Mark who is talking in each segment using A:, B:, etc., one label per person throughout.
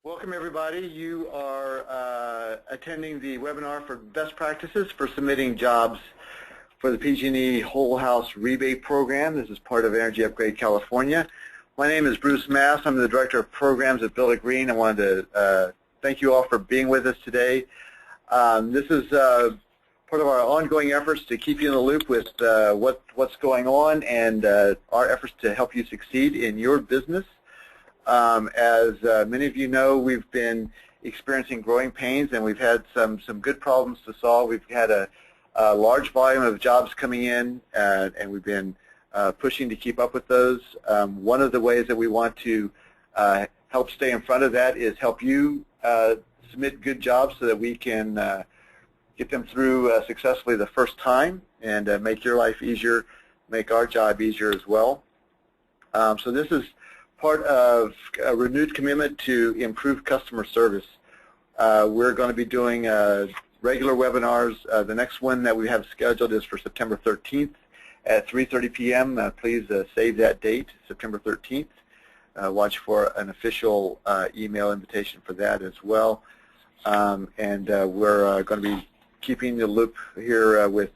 A: Welcome everybody. You are attending the webinar for best practices for submitting jobs for the PG&E Whole House Rebate Program. This is part of Energy Upgrade California. My name is Bruce Mass. I'm the Director of Programs at Build It Green. I wanted to thank you all for being with us today. This is part of our ongoing efforts to keep you in the loop with what's going on and our efforts to help you succeed in your business. As many of you know, we've been experiencing growing pains, and we've had some good problems to solve. We've had a large volume of jobs coming in, and we've been pushing to keep up with those. One of the ways that we want to help stay in front of that is help you submit good jobs so that we can get them through successfully the first time and make your life easier, make our job easier as well. So this is part of a renewed commitment to improve customer service. We're going to be doing regular webinars. The next one that we have scheduled is for September 13th at 3:30 p.m. Please save that date, September 13th. Watch for an official email invitation for that as well. We're going to be keeping the loop here with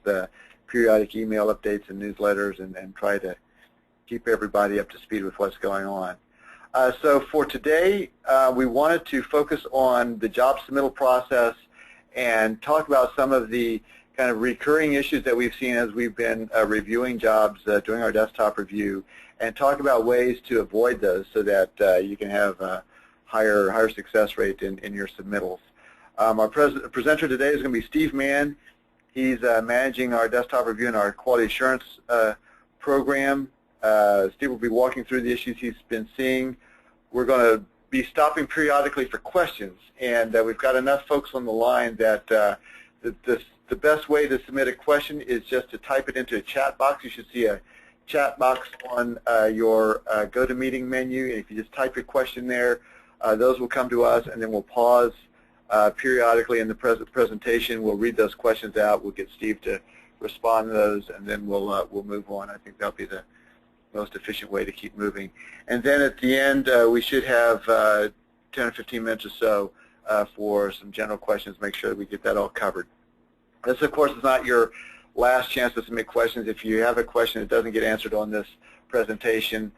A: periodic email updates and newsletters and try to keep everybody up to speed with what's going on. So for today, we wanted to focus on the job submittal process and talk about some of the kind of recurring issues that we've seen as we've been reviewing jobs, doing our desktop review, and talk about ways to avoid those so that you can have a higher success rate in your submittals. Our presenter today is going to be Steve Mann. He's managing our desktop review and our quality assurance program. Steve will be walking through the issues he's been seeing. We're going to be stopping periodically for questions, and we've got enough folks on the line that the best way to submit a question is just to type it into a chat box. You should see a chat box on your GoToMeeting menu. If you just type your question there, those will come to us, and then we'll pause periodically in the presentation. We'll read those questions out. We'll get Steve to respond to those, and then we'll move on. I think that'll be the most efficient way to keep moving. And then at the end, we should have 10 or 15 minutes or so for some general questions, make sure that we get that all covered. This, of course, is not your last chance to submit questions. If you have a question that doesn't get answered on this presentation,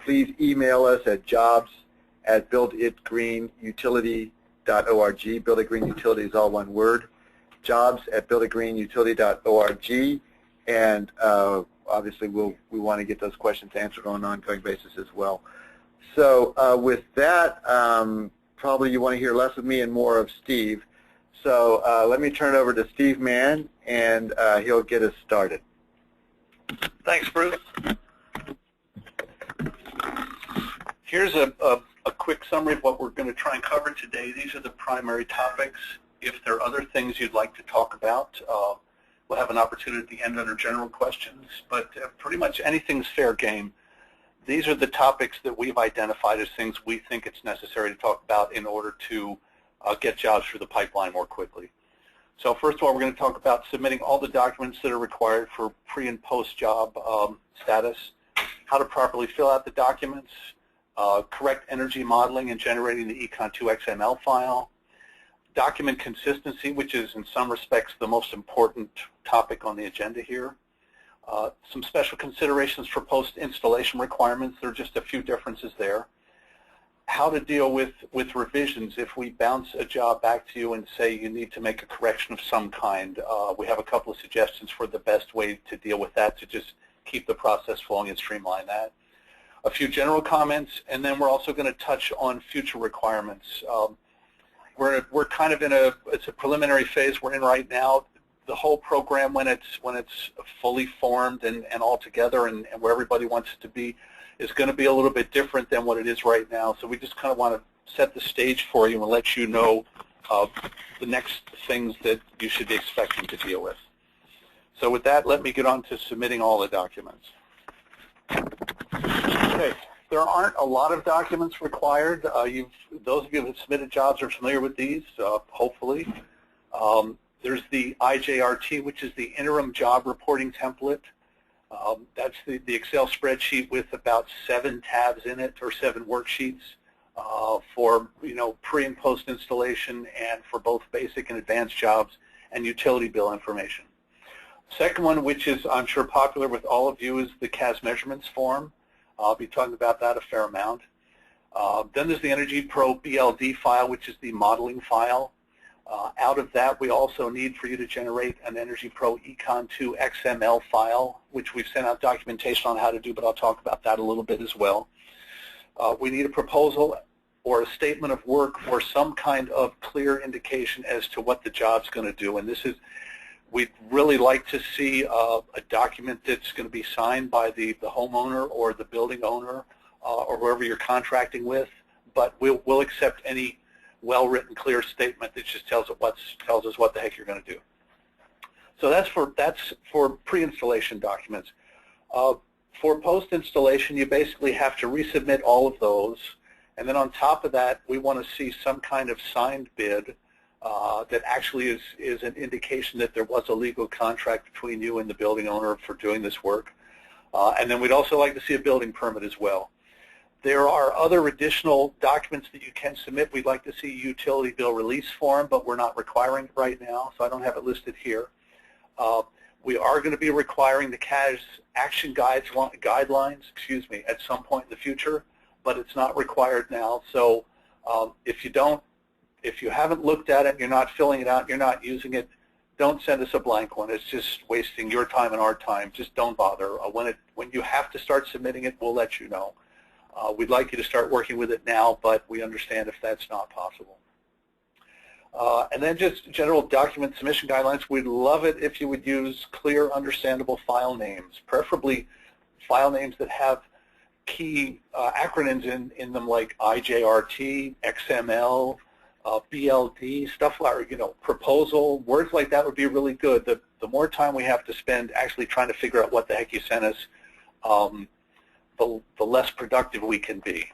A: please email us at jobs@builditgreenutility.org. Build It Green Utility is all one word. jobs@builditgreenutility.org. And obviously, we want to get those questions answered on an ongoing basis as well. So with that, probably you want to hear less of me and more of Steve. So let me turn it over to Steve Mann, and he'll get us started.
B: Thanks, Bruce. Here's a quick summary of what we're going to try and cover today. These are the primary topics. If there are other things you'd like to talk about, we'll have an opportunity at the end under general questions, but pretty much anything's fair game. These are the topics that we've identified as things we think it's necessary to talk about in order to get jobs through the pipeline more quickly. So first of all, we're going to talk about submitting all the documents that are required for pre- and post-job status, how to properly fill out the documents, correct energy modeling and generating the Econ2 XML file, document consistency, which is in some respects the most important topic on the agenda here. Some special considerations for post-installation requirements. There are just a few differences there. How to deal with revisions if we bounce a job back to you and say you need to make a correction of some kind. We have a couple of suggestions for the best way to deal with that to just keep the process flowing and streamline that. A few general comments, and then we're also going to touch on future requirements. We're kind of it's a preliminary phase we're in right now. The whole program, when it's fully formed and all together and where everybody wants it to be, is going to be a little bit different than what it is right now. So we just kind of want to set the stage for you and let you know the next things that you should be expecting to deal with. So with that, let me get on to submitting all the documents. Okay. There aren't a lot of documents required. Those of you that submitted jobs are familiar with these, hopefully. There's the IJRT, which is the interim job reporting template. That's the Excel spreadsheet with about 7 tabs in it, or 7 worksheets. for pre and post installation, and for both basic and advanced jobs, and utility bill information. Second one, which is I'm sure popular with all of you, is the CAS measurements form. I'll be talking about that a fair amount. Then there's the Energy Pro BLD file, which is the modeling file. Out of that, we also need for you to generate an Energy Pro Econ 2 XML file, which we've sent out documentation on how to do, but I'll talk about that a little bit as well. We need a proposal or a statement of work or some kind of clear indication as to what the job's going to do. And this is, we'd really like to see a document that's going to be signed by the homeowner or the building owner or whoever you're contracting with, but we'll accept any well-written, clear statement that just tells us what the heck you're going to do. So that's for pre-installation documents. For post-installation, you basically have to resubmit all of those, and then on top of that, we want to see some kind of signed bid that actually is an indication that there was a legal contract between you and the building owner for doing this work. And then we'd also like to see a building permit as well. There are other additional documents that you can submit. We'd like to see a utility bill release form, but we're not requiring it right now, so I don't have it listed here. We are going to be requiring the CAS action guidelines, at some point in the future, but it's not required now. So if you haven't looked at it, you're not filling it out, you're not using it, don't send us a blank one. It's just wasting your time and our time. Just don't bother. When you have to start submitting it, we'll let you know. We'd like you to start working with it now, but we understand if that's not possible. And then just general document submission guidelines. We'd love it if you would use clear, understandable file names, preferably file names that have key acronyms in them, like IJRT, XML, BLD, stuff like, proposal. Words like that would be really good. The more time we have to spend actually trying to figure out what the heck you sent us, the less productive we can be.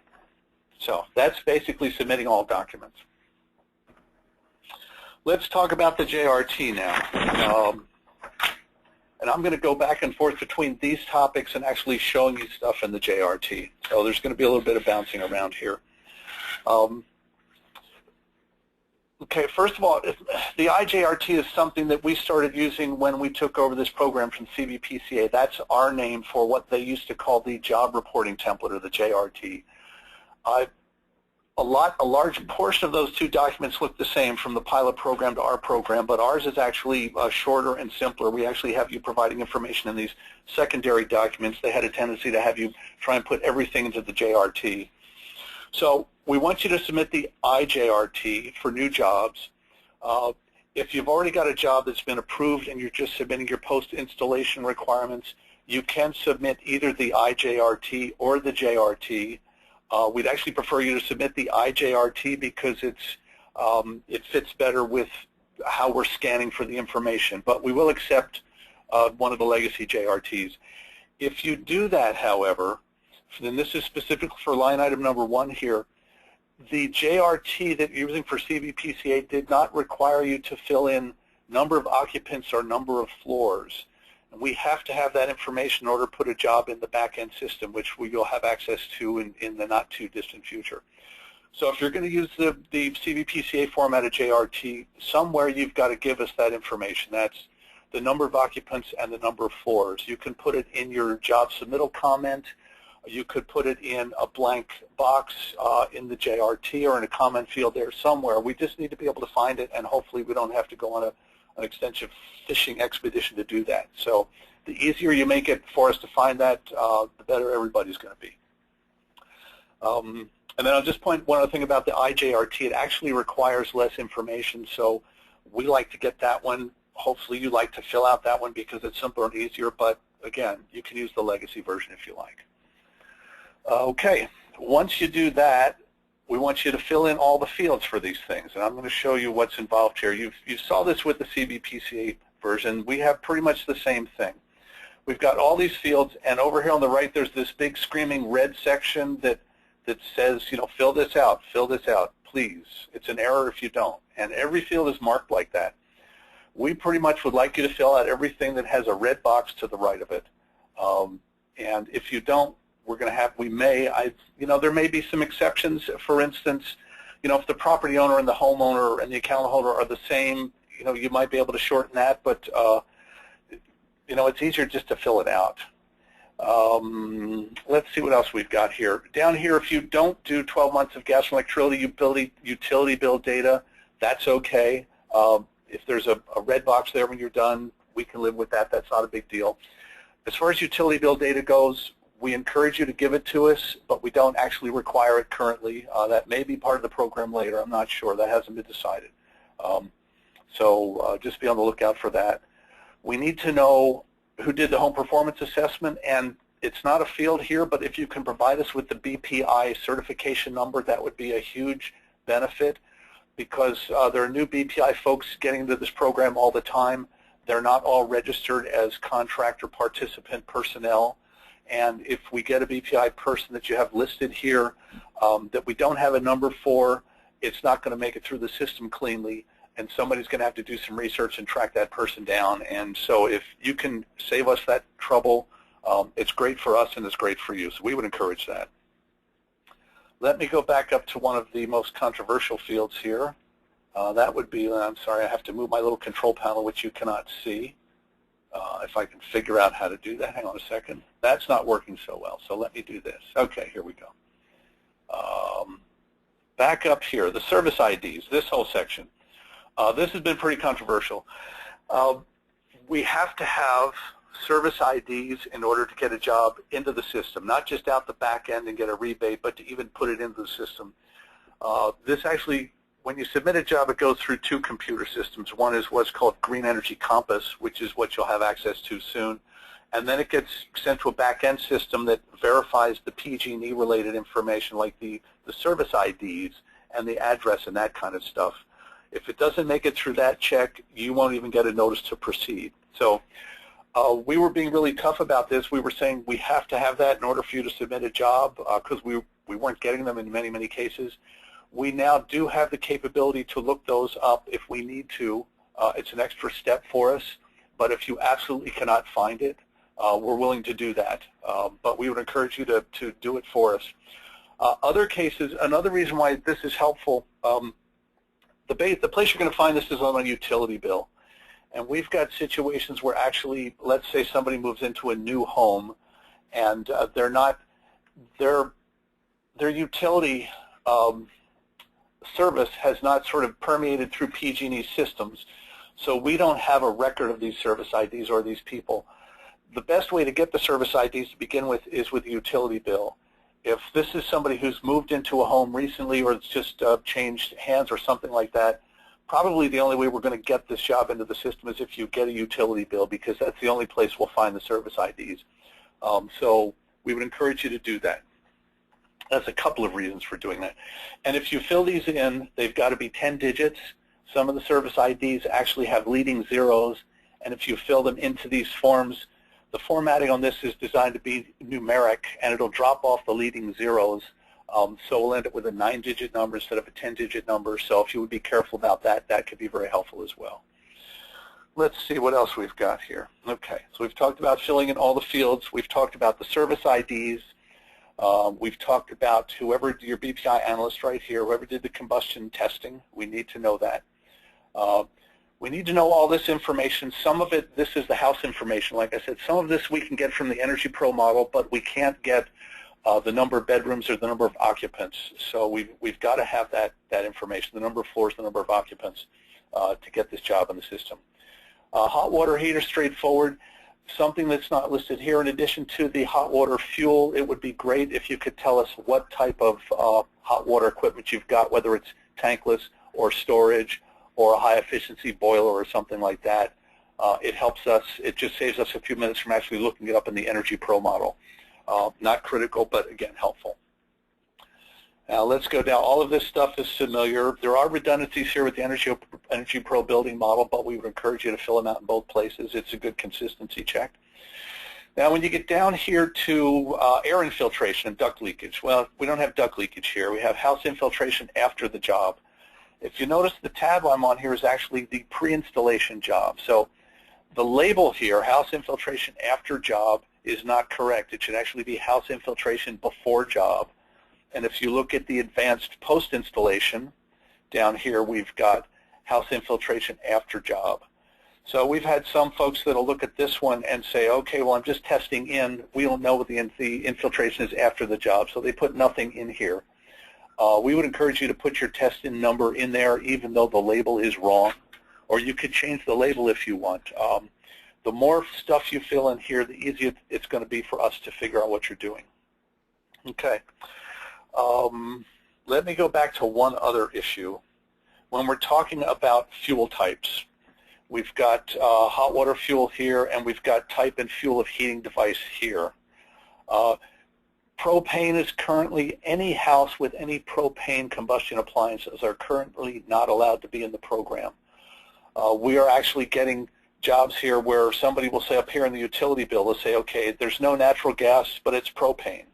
B: So that's basically submitting all documents. Let's talk about the JRT now. And I'm going to go back and forth between these topics and actually showing you stuff in the JRT. So there's going to be a little bit of bouncing around here. Okay, first of all, the IJRT is something that we started using when we took over this program from CVPCA. That's our name for what they used to call the job reporting template, or the JRT. A large portion of those two documents look the same from the pilot program to our program, but ours is actually shorter and simpler. We actually have you providing information in these secondary documents. They had a tendency to have you try and put everything into the JRT. So we want you to submit the IJRT for new jobs. If you've already got a job that's been approved and you're just submitting your post-installation requirements, you can submit either the IJRT or the JRT. We'd actually prefer you to submit the IJRT because it fits better with how we're scanning for the information, but we will accept one of the legacy JRTs. If you do that, however, then this is specific for line item number 1 here. The JRT that you're using for CVPCA did not require you to fill in number of occupants or number of floors. And we have to have that information in order to put a job in the back-end system, which we will have access to in the not-too-distant future. So if you're going to use the CVPCA format of JRT, somewhere you've got to give us that information. That's the number of occupants and the number of floors. You can put it in your job submittal comment. You could put it in a blank box in the JRT or in a comment field there somewhere. We just need to be able to find it, and hopefully we don't have to go on an extensive fishing expedition to do that. So the easier you make it for us to find that, the better everybody's going to be. And then I'll just point one other thing about the IJRT. It actually requires less information, so we like to get that one. Hopefully you like to fill out that one because it's simpler and easier, but again, you can use the legacy version if you like. Okay, once you do that, we want you to fill in all the fields for these things, and I'm going to show you what's involved here. You saw this with the CVPCA version. We have pretty much the same thing. We've got all these fields, and over here on the right, there's this big screaming red section that says, fill this out, please. It's an error if you don't, and every field is marked like that. We pretty much would like you to fill out everything that has a red box to the right of it, and if you don't, we're going to have, there may be some exceptions. For instance, if the property owner and the homeowner and the account holder are the same, you might be able to shorten that, but it's easier just to fill it out. Let's see what else we've got here. Down here, if you don't do 12 months of gas and electricity utility bill data, that's okay. If there's a red box there when you're done, we can live with that. That's not a big deal. As far as utility bill data goes, we encourage you to give it to us, but we don't actually require it currently. That may be part of the program later. I'm not sure. That hasn't been decided. So just be on the lookout for that. We need to know who did the home performance assessment, and it's not a field here, but if you can provide us with the BPI certification number, that would be a huge benefit, because there are new BPI folks getting into this program all the time. They're not all registered as contractor participant personnel, and if we get a BPI person that you have listed here that we don't have a number for, it's not going to make it through the system cleanly, and somebody's going to have to do some research and track that person down. And so if you can save us that trouble, it's great for us and it's great for you. So we would encourage that. Let me go back up to one of the most controversial fields here. That would be, I'm sorry, I have to move my little control panel, which you cannot see. If I can figure out how to do that, hang on a second. That's not working so well, so let me do this. Okay, here we go. Back up here, the service IDs, this whole section. This has been pretty controversial. We have to have service IDs in order to get a job into the system, not just out the back end and get a rebate, but to even put it into the system. This actually, when you submit a job, it goes through two computer systems. One is what's called Green Energy Compass, which is what you'll have access to soon. And then it gets sent to a back-end system that verifies the PG&E related information, like the service IDs and the address and that kind of stuff. If it doesn't make it through that check, you won't even get a notice to proceed. So we were being really tough about this. We were saying we have to have that in order for you to submit a job, because we weren't getting them in many, many cases. We now do have the capability to look those up if we need to. It's an extra step for us, but if you absolutely cannot find it, we're willing to do that. But we would encourage you to do it for us. Other cases, another reason why this is helpful, the place you're going to find this is on a utility bill. And we've got situations where actually, let's say somebody moves into a new home and their utility service has not sort of permeated through PG&E systems. So we don't have a record of these service IDs or these people. The best way to get the service IDs to begin with is with the utility bill. If this is somebody who's moved into a home recently or it's just changed hands or something like that, probably the only way we're going to get this job into the system is if you get a utility bill, because that's the only place we'll find the service IDs. So we would encourage you to do that. That's a couple of reasons for doing that. And if you fill these in, they've got to be 10 digits. Some of the service IDs actually have leading zeros, and if you fill them into these forms, the formatting on this is designed to be numeric, and it'll drop off the leading zeros. So we'll end up with a 9-digit number instead of a 10-digit number. So if you would be careful about that, that could be very helpful as well. Let's see what else we've got here. Okay, so we've talked about filling in all the fields. We've talked about the service IDs. We've talked about whoever, your BPI analyst right here, whoever did the combustion testing. We need to know that. We need to know all this information. Some of it, this is the house information. Like I said, some of this we can get from the Energy Pro model, but we can't get the number of bedrooms or the number of occupants. So we've got to have that information, the number of floors, the number of occupants, to get this job in the system. Hot water heater, straightforward. Something that's not listed here, in addition to the hot water fuel, it would be great if you could tell us what type of hot water equipment you've got, whether it's tankless or storage or a high-efficiency boiler or something like that. It helps us. It just saves us a few minutes from actually looking it up in the Energy Pro model. Not critical, but again, helpful. Now let's go down. All of this stuff is familiar. There are redundancies here with the Energy Pro building model, but we would encourage you to fill them out in both places. It's a good consistency check. Now when you get down here to air infiltration and duct leakage, well, we don't have duct leakage here. We have house infiltration after the job. If you notice, the tab I'm on here is actually the pre-installation job. So the label here, house infiltration after job, is not correct. It should actually be house infiltration before job. And if you look at the advanced post-installation, down here we've got house infiltration after job. So we've had some folks that will look at this one and say, okay, well, I'm just testing in. We don't know what the infiltration is after the job, so they put nothing in here. We would encourage you to put your test in number in there, even though the label is wrong, or you could change the label if you want. The more stuff you fill in here, the easier it's going to be for us to figure out what you're doing. Okay. Let me go back to one other issue. When we're talking about fuel types, we've got hot water fuel here, and we've got type and fuel of heating device here. Propane is currently, any house with any propane combustion appliances are currently not allowed to be in the program. We are actually getting jobs here where somebody will say up here in the utility bill, they'll say, okay, there's no natural gas, but it's propane.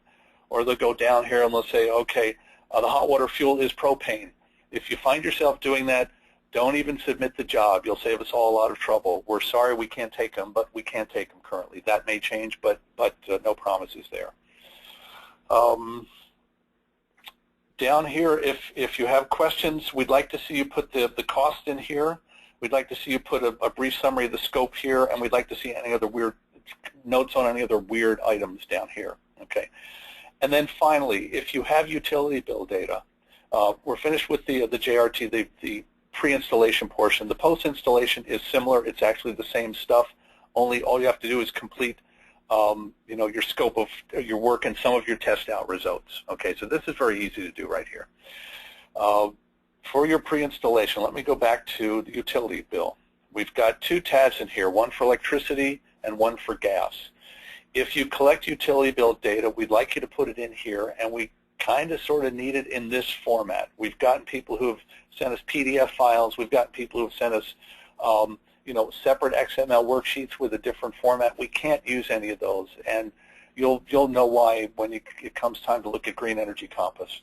B: Or they'll go down here and they'll say, okay, the hot water fuel is propane. If you find yourself doing that, don't even submit the job. You'll save us all a lot of trouble. We're sorry we can't take them, but we can't take them currently. That may change, but no promises there. Down here, if you have questions, we'd like to see you put the cost in here. We'd like to see you put a brief summary of the scope here, and we'd like to see any other weird notes on any other weird items down here. Okay. And then finally, if you have utility bill data, we're finished with the JRT, the pre-installation portion. The post-installation is similar. It's actually the same stuff. Only all you have to do is complete, your scope of your work and some of your test out results. Okay, so this is very easy to do right here. For your pre-installation, let me go back to the utility bill. We've got two tabs in here, one for electricity and one for gas. If you collect utility bill data, we'd like you to put it in here, and we kind of sort of need it in this format. We've gotten people who have sent us PDF files. We've gotten people who have sent us separate XML worksheets with a different format. We can't use any of those, and you'll know why when it comes time to look at Green Energy Compass.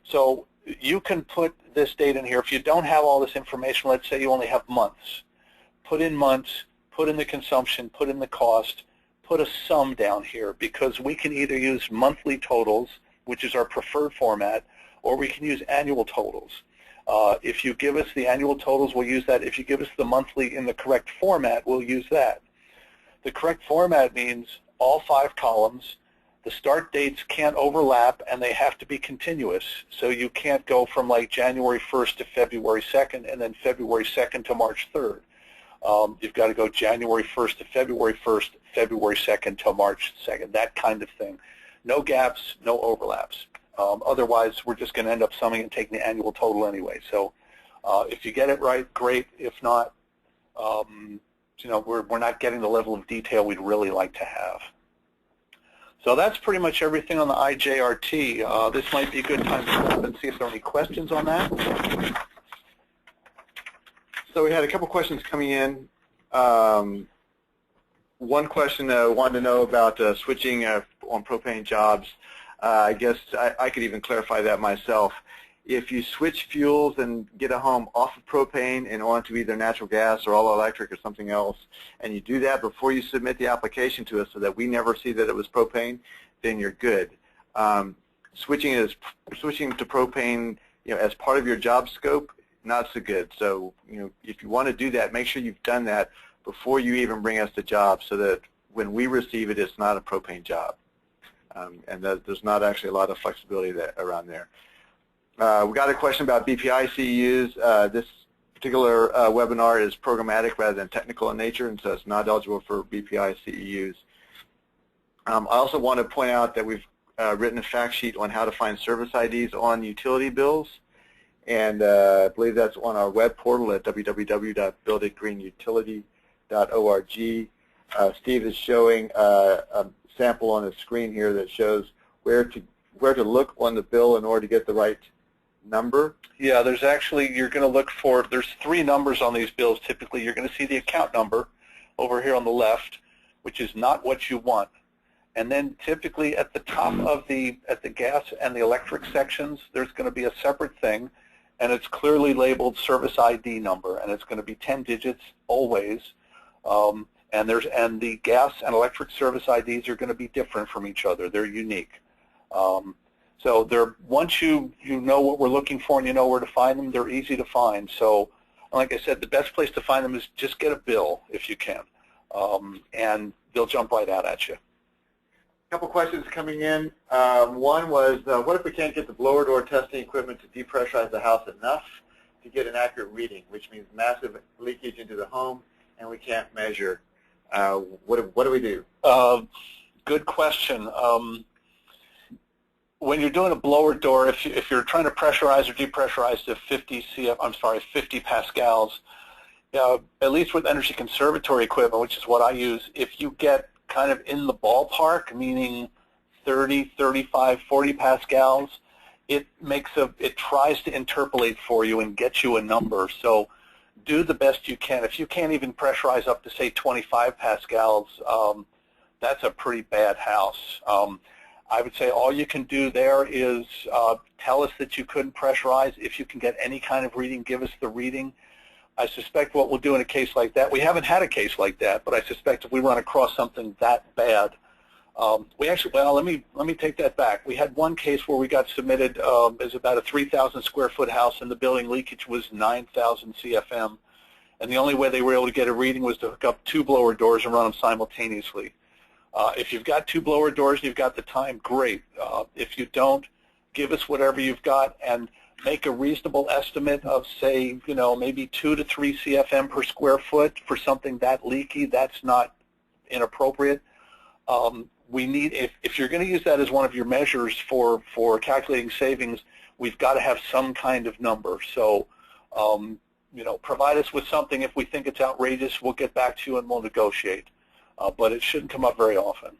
B: So you can put this data in here. If you don't have all this information, let's say you only have months, put in months, put in the consumption, put in the cost, put a sum down here, because we can either use monthly totals, which is our preferred format, or we can use annual totals. If you give us the annual totals, we'll use that. If you give us the monthly in the correct format, we'll use that. The correct format means all 5 columns, the start dates can't overlap, and they have to be continuous. So you can't go from like January 1st to February 2nd and then February 2nd to March 3rd. You've got to go January 1st to February 1st, February 2nd to March 2nd, that kind of thing. No gaps, no overlaps. Otherwise, we're just going to end up summing and taking the annual total anyway. So if you get it right, great. If not, we're not getting the level of detail we'd really like to have. So that's pretty much everything on the IJRT. This might be a good time to stop and see if there are any questions on that.
A: So we had a couple questions coming in. One question wanted to know about switching on propane jobs. I guess I could even clarify that myself. If you switch fuels and get a home off of propane and onto either natural gas or all electric or something else, and you do that before you submit the application to us so that we never see that it was propane, then you're good. Switching to propane, as part of your job scope, not so good. So, if you want to do that, make sure you've done that before you even bring us the job, so that when we receive it, it's not a propane job, and there's not actually a lot of flexibility around there. We got a question about BPI CEUs. This particular webinar is programmatic rather than technical in nature, and so it's not eligible for BPI CEUs. I also want to point out that we've written a fact sheet on how to find service IDs on utility bills, and I believe that's on our web portal at www.builditgreenutility.org. Steve is showing a sample on the screen here that shows where to look on the bill in order to get the right number.
B: Yeah, there's actually, you're going to look for, there's 3 numbers on these bills typically. You're going to see the account number over here on the left, which is not what you want. And then typically at the top of at the gas and the electric sections, there's going to be a separate thing, and it's clearly labeled service ID number, and it's going to be 10 digits always. and the gas and electric service IDs are going to be different from each other. They're unique. So once you know what we're looking for and you know where to find them, they're easy to find. So like I said, the best place to find them is just get a bill if you can, and they'll jump right out at you.
A: A couple questions coming in. One was, what if we can't get the blower door testing equipment to depressurize the house enough to get an accurate reading, which means massive leakage into the home, and we can't measure? What do we do?
B: Good question. When you're doing a blower door, if you're trying to pressurize or depressurize to 50 pascals, at least with energy conservatory equipment, which is what I use, if you get kind of in the ballpark, meaning 30, 35, 40 pascals, it tries to interpolate for you and get you a number. So do the best you can. If you can't even pressurize up to, say, 25 pascals, that's a pretty bad house. I would say all you can do there is tell us that you couldn't pressurize. If you can get any kind of reading, give us the reading. I suspect what we'll do in a case like that, we haven't had a case like that, but I suspect if we run across something that bad, let me take that back. We had one case where we got submitted as about a 3,000 square foot house, and the building leakage was 9,000 CFM, and the only way they were able to get a reading was to hook up 2 blower doors and run them simultaneously. If you've got 2 blower doors and you've got the time, great. If you don't, give us whatever you've got and make a reasonable estimate of, say, maybe 2 to 3 CFM per square foot for something that leaky. That's not inappropriate. We need, if you're going to use that as one of your measures for calculating savings, we've got to have some kind of number. So, provide us with something. If we think it's outrageous, we'll get back to you and we'll negotiate. But it shouldn't come up very often.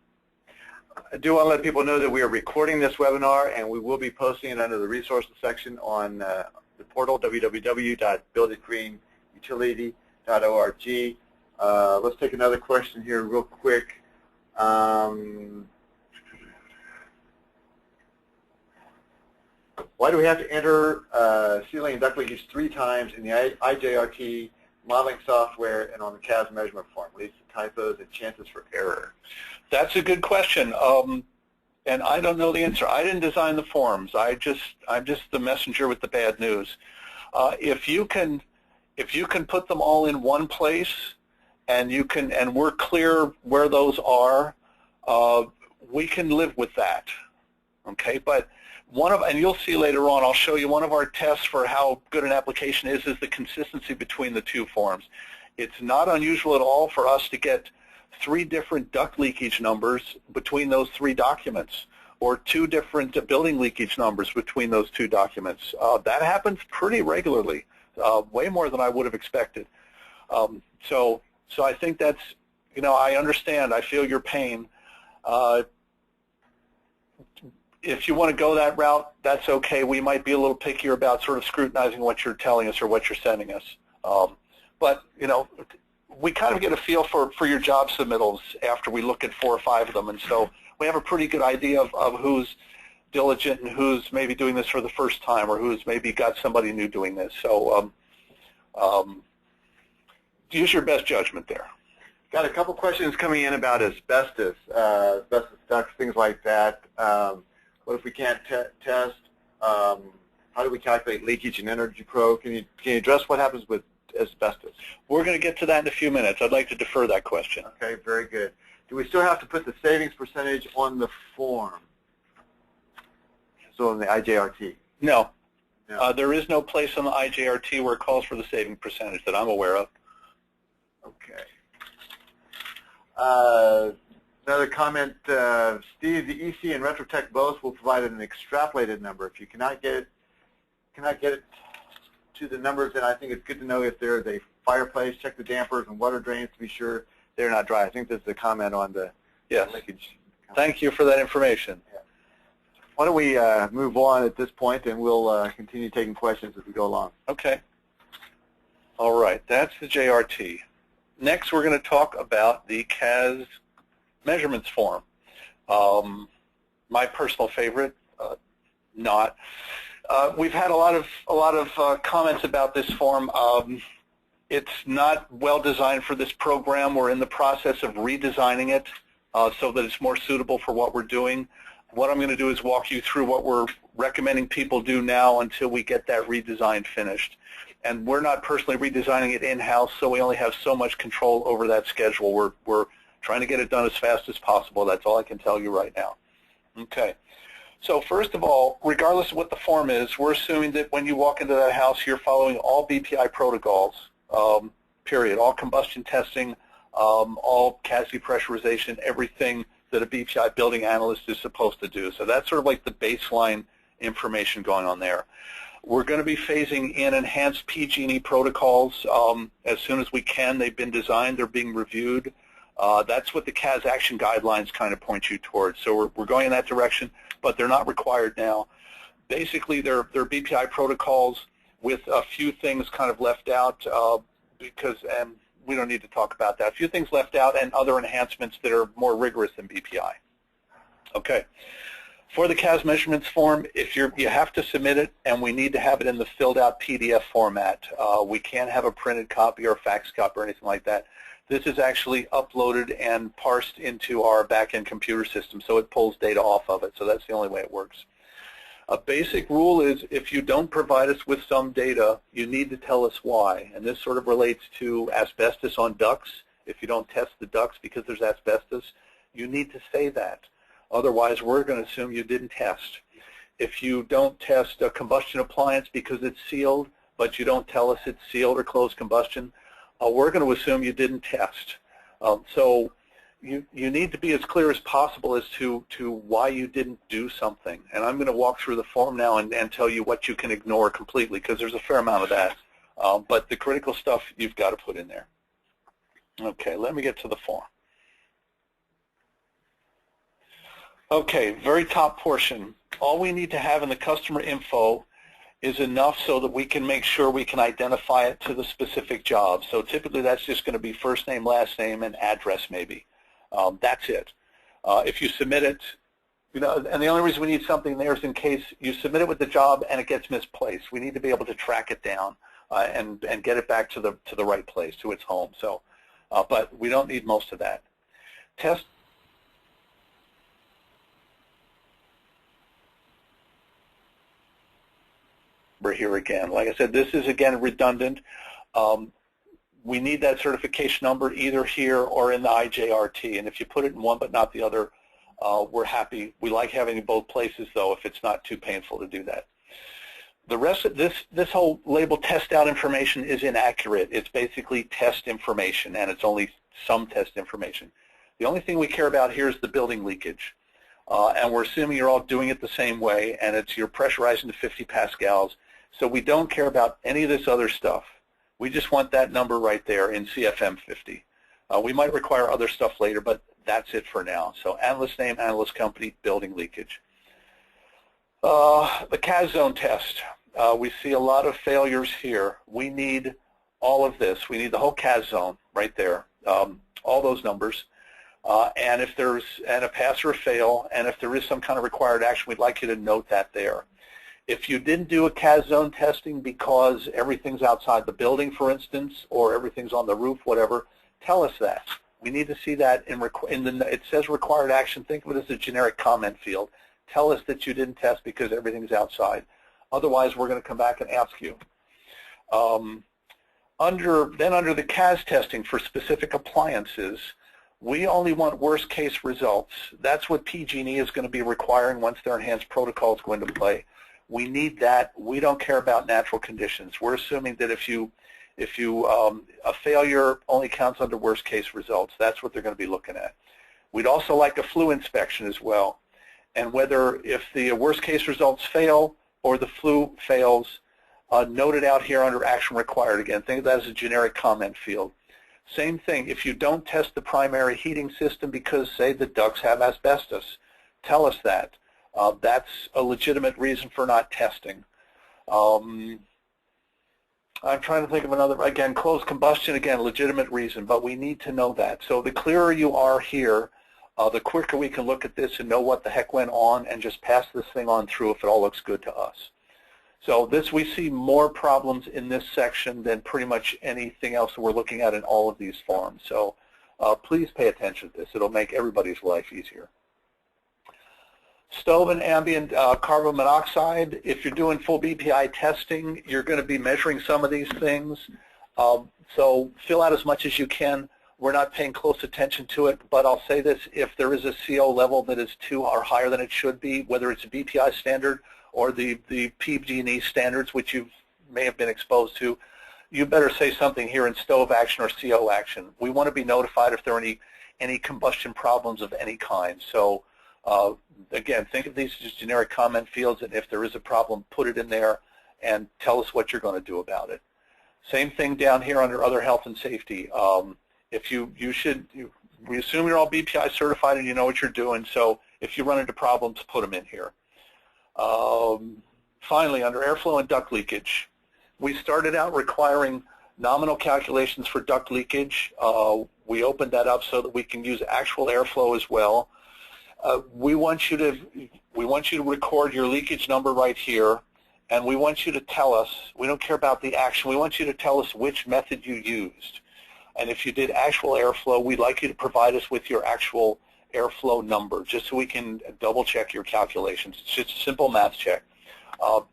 A: I do want to let people know that we are recording this webinar, and we will be posting it under the resources section on the portal, www.builditgreenutility.org. Let's take another question here real quick. Why do we have to enter ceiling and duct leakage 3 times in the IJRT modeling software and on the CAS measurement form? Leads to typos and chances for error.
B: That's a good question, and I don't know the answer. I didn't design the forms. I'm just the messenger with the bad news. If you can put them all in one place, and we're clear where those are, we can live with that. Okay, but and you'll see later on, I'll show you one of our tests for how good an application is the consistency between the 2 forms. It's not unusual at all for us to get 3 different duct leakage numbers between those 3 documents, or 2 different building leakage numbers between those 2 documents. That happens pretty regularly, way more than I would have expected. So I think that's, I understand. I feel your pain. If you want to go that route, that's okay. We might be a little pickier about sort of scrutinizing what you're telling us or what you're sending us. But, we kind of get a feel for your job submittals after we look at 4 or 5 of them, and so we have a pretty good idea of who's diligent and who's maybe doing this for the first time, or who's maybe got somebody new doing this. So use your best judgment there.
A: Got a couple questions coming in about asbestos, asbestos ducts, things like that. What if we can't test? How do we calculate leakage in Energy Pro? Can you address what happens with asbestos?
B: We're going to get to that in a few minutes. I'd like to defer that question.
A: Okay, very good. Do we still have to put the savings percentage on the form? So on the IJRT?
B: No. There is no place on the IJRT where it calls for the saving percentage that I'm aware of.
A: Okay. Another comment, Steve, the EC and Retrotech both will provide an extrapolated number. If you cannot get it to the numbers, then I think it's good to know if there's a fireplace, check the dampers and water drains to be sure they're not dry. I think this is a comment on the leakage.
B: Thank you for that information.
A: Yeah. Why don't we move on at this point, and we'll continue taking questions as we go along.
B: Okay. All right, that's the JRT. Next, we're going to talk about the CAS measurements form. My personal favorite, We've had a lot of comments about this form. It's not well designed for this program. We're in the process of redesigning it so that it's more suitable for what we're doing. What I'm going to do is walk you through what we're recommending people do now until we get that redesign finished. And we're not personally redesigning it in-house, so we only have so much control over that schedule. We're trying to get it done as fast as possible. That's all I can tell you right now. Okay. So first of all, regardless of what the form is, we're assuming that when you walk into that house, you're following all BPI protocols, period. All combustion testing, all CAS depressurization, everything that a BPI building analyst is supposed to do. So that's sort of like the baseline information going on there. We're going to be phasing in enhanced PG&E protocols as soon as we can. They've been designed. They're being reviewed. That's what the CAS action guidelines kind of point you towards. So we're going in that direction, but they're not required now. Basically, they're BPI protocols with a few things kind of left out because, and we don't need to talk about that, a few things left out and other enhancements that are more rigorous than BPI. Okay. For the CAS measurements form, if you have to submit it, and we need to have it in the filled out PDF format. We can't have a printed copy or a fax copy or anything like that. This is actually uploaded and parsed into our back-end computer system, so it pulls data off of it. So that's the only way it works. A basic rule is if you don't provide us with some data, you need to tell us why. And this sort of relates to asbestos on ducts. If you don't test the ducts because there's asbestos, you need to say that. Otherwise, we're going to assume you didn't test. If you don't test a combustion appliance because it's sealed, but you don't tell us it's sealed or closed combustion, we're going to assume you didn't test. So you need to be as clear as possible as to why you didn't do something. And I'm going to walk through the form now and tell you what you can ignore completely, because there's a fair amount of that. But the critical stuff you've got to put in there. Okay, let me get to the form. Okay, very top portion. All we need to have in the customer info is enough so that we can make sure we can identify it to the specific job. So typically that's just going to be first name, last name, and address maybe. That's it. If you submit it, and the only reason we need something there is in case you submit it with the job and it gets misplaced. We need to be able to track it down and get it back to the right place, to its home. So, but we don't need most of that. Test. Here again. Like I said, this is again redundant. We need that certification number either here or in the IJRT, and if you put it in one but not the other, we're happy. We like having it in both places though if it's not too painful to do that. The rest of this whole label test out information is inaccurate. It's basically test information, and it's only some test information. The only thing we care about here is the building leakage. And we're assuming you're all doing it the same way, and it's you're pressurizing to 50 pascals. So we don't care about any of this other stuff. We just want that number right there in CFM 50. We might require other stuff later, but that's it for now. So analyst name, analyst company, building leakage. The CAS zone test. We see a lot of failures here. We need all of this. We need the whole CAS zone right there, all those numbers. And if there's a pass or a fail, and if there is some kind of required action, we'd like you to note that there. If you didn't do a CAS zone testing because everything's outside the building, for instance, or everything's on the roof, whatever, tell us that. We need to see that it says required action. Think of it as a generic comment field. Tell us that you didn't test because everything's outside. Otherwise, we're going to come back and ask you. Under the CAS testing for specific appliances, we only want worst case results. That's what PG&E is going to be requiring once their enhanced protocols go into play. We need that. We don't care about natural conditions. We're assuming that if a failure only counts under worst case results, that's what they're going to be looking at. We'd also like a flue inspection as well. And if the worst case results fail or the flue fails, note it out here under action required. Again, think of that as a generic comment field. Same thing, if you don't test the primary heating system because, say, the ducts have asbestos, tell us that. That's a legitimate reason for not testing. I'm trying to think of another, again, closed combustion, again, legitimate reason, but we need to know that. So the clearer you are here, the quicker we can look at this and know what the heck went on and just pass this thing on through if it all looks good to us. So we see more problems in this section than pretty much anything else that we're looking at in all of these forms. So please pay attention to this. It'll make everybody's life easier. Stove and ambient carbon monoxide. If you're doing full BPI testing, you're going to be measuring some of these things. So fill out as much as you can. We're not paying close attention to it, but I'll say this, if there is a CO level that is 2 or higher than it should be, whether it's a BPI standard or the PG&E standards, which you may have been exposed to, you better say something here in stove action or CO action. We want to be notified if there are any combustion problems of any kind. So again, think of these as generic comment fields, and if there is a problem, put it in there and tell us what you're going to do about it. Same thing down here under other health and safety. If we assume you're all BPI certified and you know what you're doing, so if you run into problems, put them in here. Finally, under airflow and duct leakage, we started out requiring nominal calculations for duct leakage. We opened that up so that we can use actual airflow as well. We want you to record your leakage number right here, and we want you to tell us, we don't care about the action, we want you to tell us which method you used. And if you did actual airflow, we'd like you to provide us with your actual airflow number, just so we can double check your calculations. It's just a simple math check.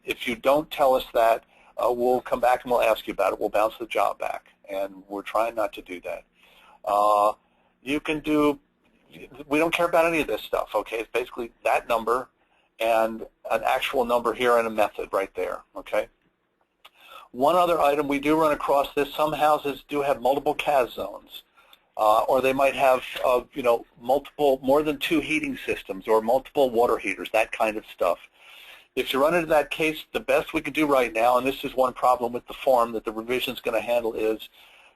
B: If you don't tell us that, we'll come back and we'll ask you about it. We'll bounce the job back, and we're trying not to do that. We don't care about any of this stuff, okay? It's basically that number and an actual number here and a method right there, okay? One other item, we do run across this. Some houses do have multiple CAS zones, or they might have, more than 2 heating systems or multiple water heaters, that kind of stuff. If you run into that case, the best we can do right now, and this is one problem with the form that the revision is going to handle, is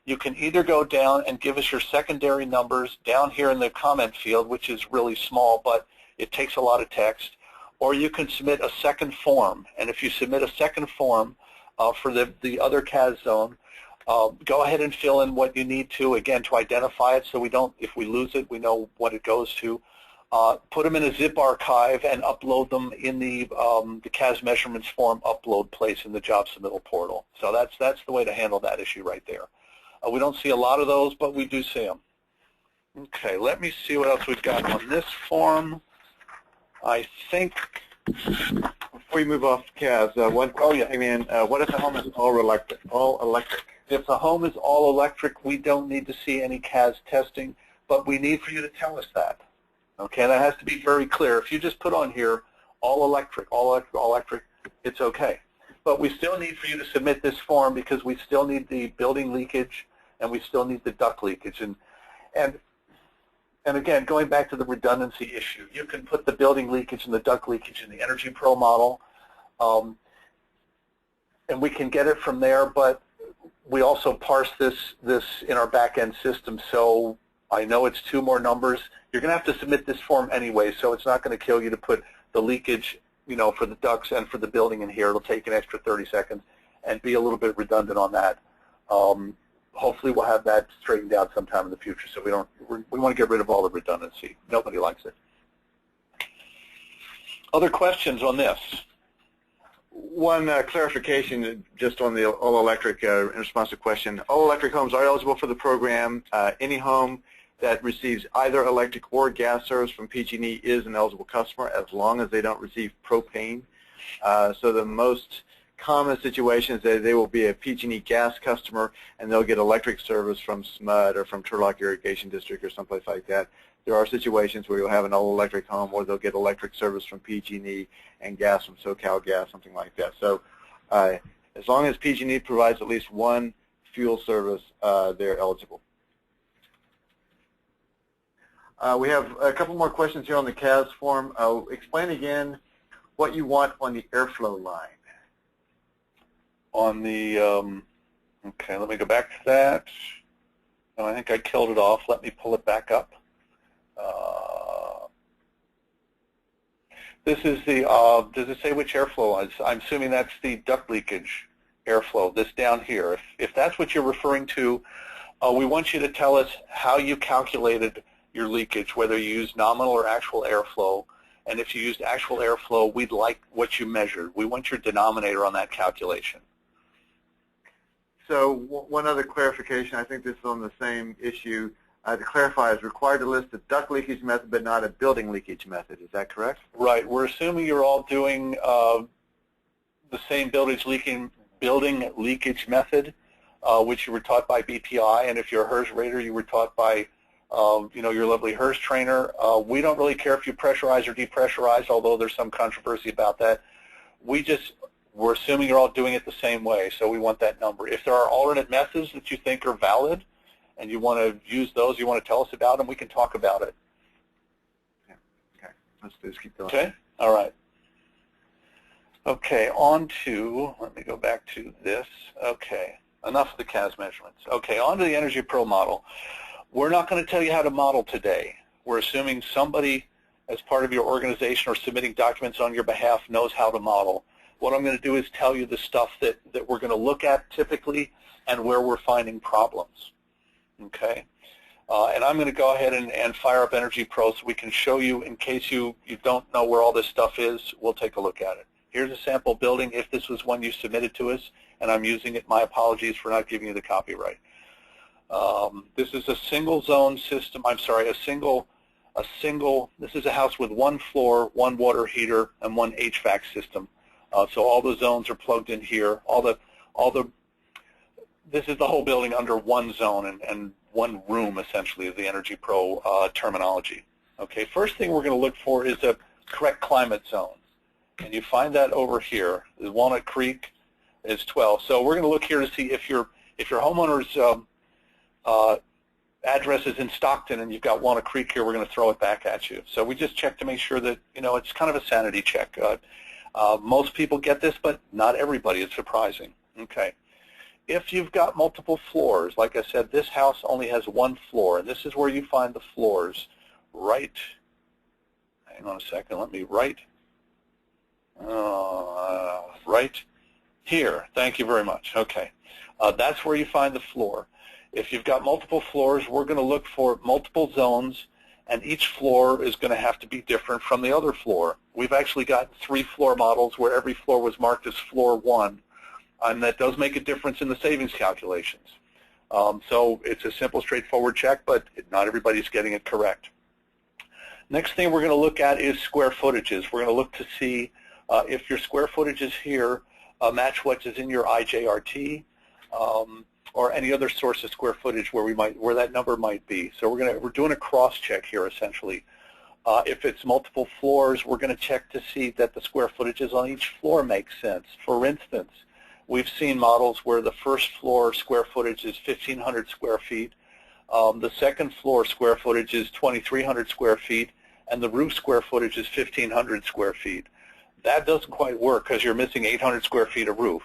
B: you can either go down and give us your secondary numbers down here in the comment field, which is really small, but it takes a lot of text, or you can submit a second form. And if you submit a second form for the other CAS zone, go ahead and fill in what you need to, again, to identify it so we don't, if we lose it, we know what it goes to. Put them in a zip archive and upload them in the CAS measurements form upload place in the job submittal portal. So that's the way to handle that issue right there. We don't see a lot of those, but we do see them. Okay, let me see what else we've got on this form. I think,
A: before you move off CAS, one question came in. What if the home is all electric?
B: If the home is all electric, we don't need to see any CAS testing, but we need for you to tell us that. Okay, that has to be very clear. If you just put on here all electric, it's okay. But we still need for you to submit this form because we still need the building leakage and we still need the duct leakage. And again, going back to the redundancy issue, you can put the building leakage and the duct leakage in the Energy Pro model, and we can get it from there, but we also parse this in our back-end system, so I know it's 2 more numbers. You're going to have to submit this form anyway, so it's not going to kill you to put the leakage, for the ducts and for the building in here. It'll take an extra 30 seconds and be a little bit redundant on that. Hopefully we'll have that straightened out sometime in the future, so we want to get rid of all the redundancy. Nobody likes it. Other questions on this?
A: One clarification just on the all-electric in response to question. All-electric homes are eligible for the program. Any home that receives either electric or gas service from PG&E is an eligible customer as long as they don't receive propane. So the most common situation is that they will be a PG&E gas customer and they'll get electric service from SMUD or from Turlock Irrigation District or someplace like that. There are situations where you'll have an all-electric home where they'll get electric service from PG&E and gas from SoCal Gas, something like that. So as long as PG&E provides at least one fuel service, they're eligible. We have a couple more questions here on the CAS form. Explain again what you want on the airflow line.
B: On the, okay, let me go back to that. Oh, I think I killed it off. Let me pull it back up. This is the, does it say which airflow is? I'm assuming that's the duct leakage airflow, this down here. If that's what you're referring to, we want you to tell us how you calculated your leakage, whether you use nominal or actual airflow, and if you used actual airflow, we'd like what you measured. We want your denominator on that calculation.
A: So one other clarification, I think this is on the same issue. To clarify, is required to list a duct leakage method but not a building leakage method. Is that correct?
B: Right. We're assuming you're all doing the same building leakage method, which you were taught by BPI, and if you're a HERS rater, you were taught by your lovely HERS trainer. We don't really care if you pressurize or depressurize, although there's some controversy about that. We're assuming you're all doing it the same way, so we want that number. If there are alternate methods that you think are valid and you want to use those, you want to tell us about them, we can talk about it.
A: Okay. Let's just keep going.
B: Okay? All right. Okay, on to, let me go back to this. Okay, enough of the CAS measurements. Okay, on to the Energy Pro model. We're not going to tell you how to model today. We're assuming somebody as part of your organization or submitting documents on your behalf knows how to model. What I'm going to do is tell you the stuff that we're going to look at typically and where we're finding problems. Okay? And I'm going to go ahead and fire up Energy Pro so we can show you, in case you don't know where all this stuff is, we'll take a look at it. Here's a sample building. If this was one you submitted to us and I'm using it, my apologies for not giving you the copyright. This is a single zone system, this is a house with one floor, one water heater, and one HVAC system. So all the zones are plugged in here. This is the whole building under one zone and one room, essentially, is the Energy Pro terminology. Okay, first thing we're going to look for is a correct climate zone. And you find that over here. The Walnut Creek is 12. So we're going to look here to see if your homeowner's address is in Stockton and you've got Walnut Creek here, we're going to throw it back at you. So we just check to make sure that, it's kind of a sanity check. Most people get this, but not everybody. It's surprising. Okay. If you've got multiple floors, like I said, this house only has one floor, and this is where you find the floors right, hang on a second, right here. Thank you very much. Okay. That's where you find the floor. If you've got multiple floors, we're going to look for multiple zones, and each floor is going to have to be different from the other floor. We've actually got 3 floor models where every floor was marked as floor 1, and that does make a difference in the savings calculations. So it's a simple, straightforward check, but not everybody's getting it correct. Next thing we're going to look at is square footages. We're going to look to see if your square footages here match what is in your IJRT, or any other source of square footage where that number might be. So we're doing a cross check here essentially. If it's multiple floors, we're going to check to see that the square footages on each floor make sense. For instance, we've seen models where the first floor square footage is 1,500 square feet, the second floor square footage is 2,300 square feet, and the roof square footage is 1,500 square feet. That doesn't quite work because you're missing 800 square feet of roof.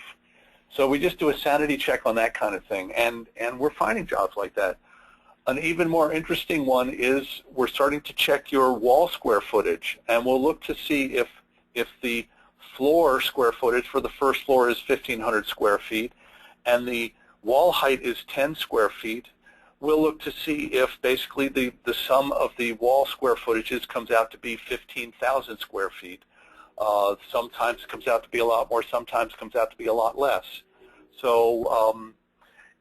B: So we just do a sanity check on that kind of thing, and we're finding jobs like that. An even more interesting one is we're starting to check your wall square footage, and we'll look to see if the floor square footage for the first floor is 1,500 square feet and the wall height is 10 square feet. We'll look to see if basically the sum of the wall square footages comes out to be 15,000 square feet. Sometimes it comes out to be a lot more, sometimes it comes out to be a lot less. So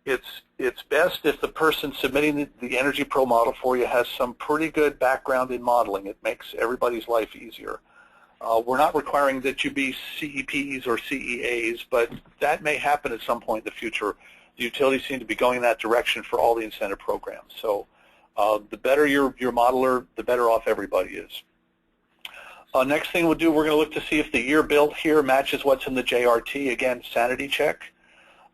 B: it's best if the person submitting the Energy Pro model for you has some pretty good background in modeling. It makes everybody's life easier. We're not requiring that you be CEPs or CEAs, but that may happen at some point in the future. The utilities seem to be going in that direction for all the incentive programs. So the better your modeler, the better off everybody is. Next thing we'll do, we're going to look to see if the year built here matches what's in the JRT. Again, sanity check.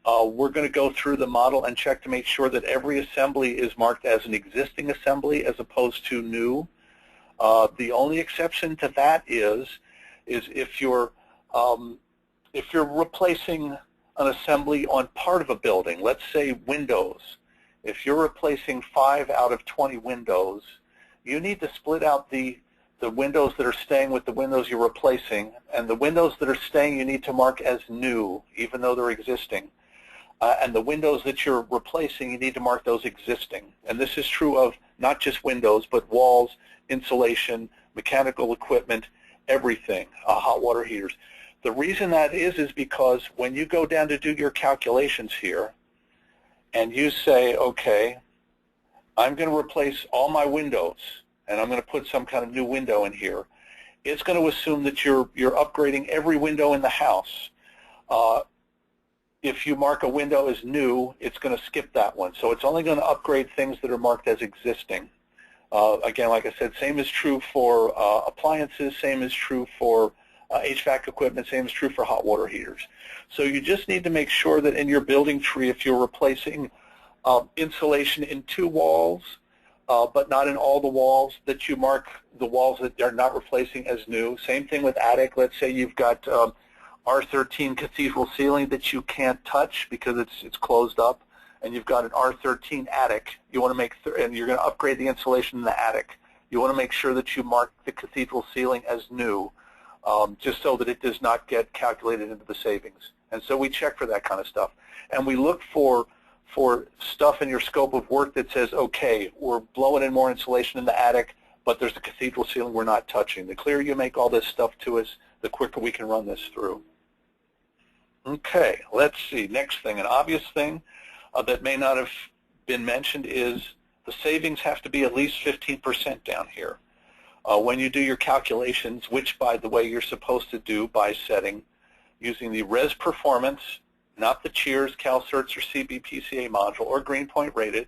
B: We're going to go through the model and check to make sure that every assembly is marked as an existing assembly as opposed to new. The only exception to that is if you're replacing an assembly on part of a building, let's say windows. If you're replacing 5 out of 20 windows, you need to split out the windows that are staying with the windows you're replacing, and the windows that are staying you need to mark as new, even though they're existing. And the windows that you're replacing, you need to mark those existing. And this is true of not just windows, but walls, insulation, mechanical equipment, everything, hot water heaters. The reason that is because when you go down to do your calculations here and you say, okay, I'm going to replace all my windows and I'm going to put some kind of new window in here, it's going to assume that you're upgrading every window in the house. If you mark a window as new, it's going to skip that one. So it's only going to upgrade things that are marked as existing. Again, like I said, same is true for appliances, same is true for HVAC equipment, same is true for hot water heaters. So you just need to make sure that in your building tree, if you're replacing insulation in 2 walls, but not in all the walls, that you mark the walls that they're not replacing as new. Same thing with attic. Let's say you've got R13 cathedral ceiling that you can't touch because it's closed up, and you've got an R13 attic. You want to make, and you're going to upgrade the insulation in the attic. You want to make sure that you mark the cathedral ceiling as new, just so that it does not get calculated into the savings. And so we check for that kind of stuff, and we look for stuff in your scope of work that says, okay, we're blowing in more insulation in the attic, but there's a cathedral ceiling we're not touching. The clearer you make all this stuff to us, the quicker we can run this through. Okay, let's see. Next thing, an obvious thing that may not have been mentioned is the savings have to be at least 15% down here. When you do your calculations, which, by the way, you're supposed to do by setting using the Res Performance, not the Cheers, CalCerts, or CBPCA module, or Greenpoint rated,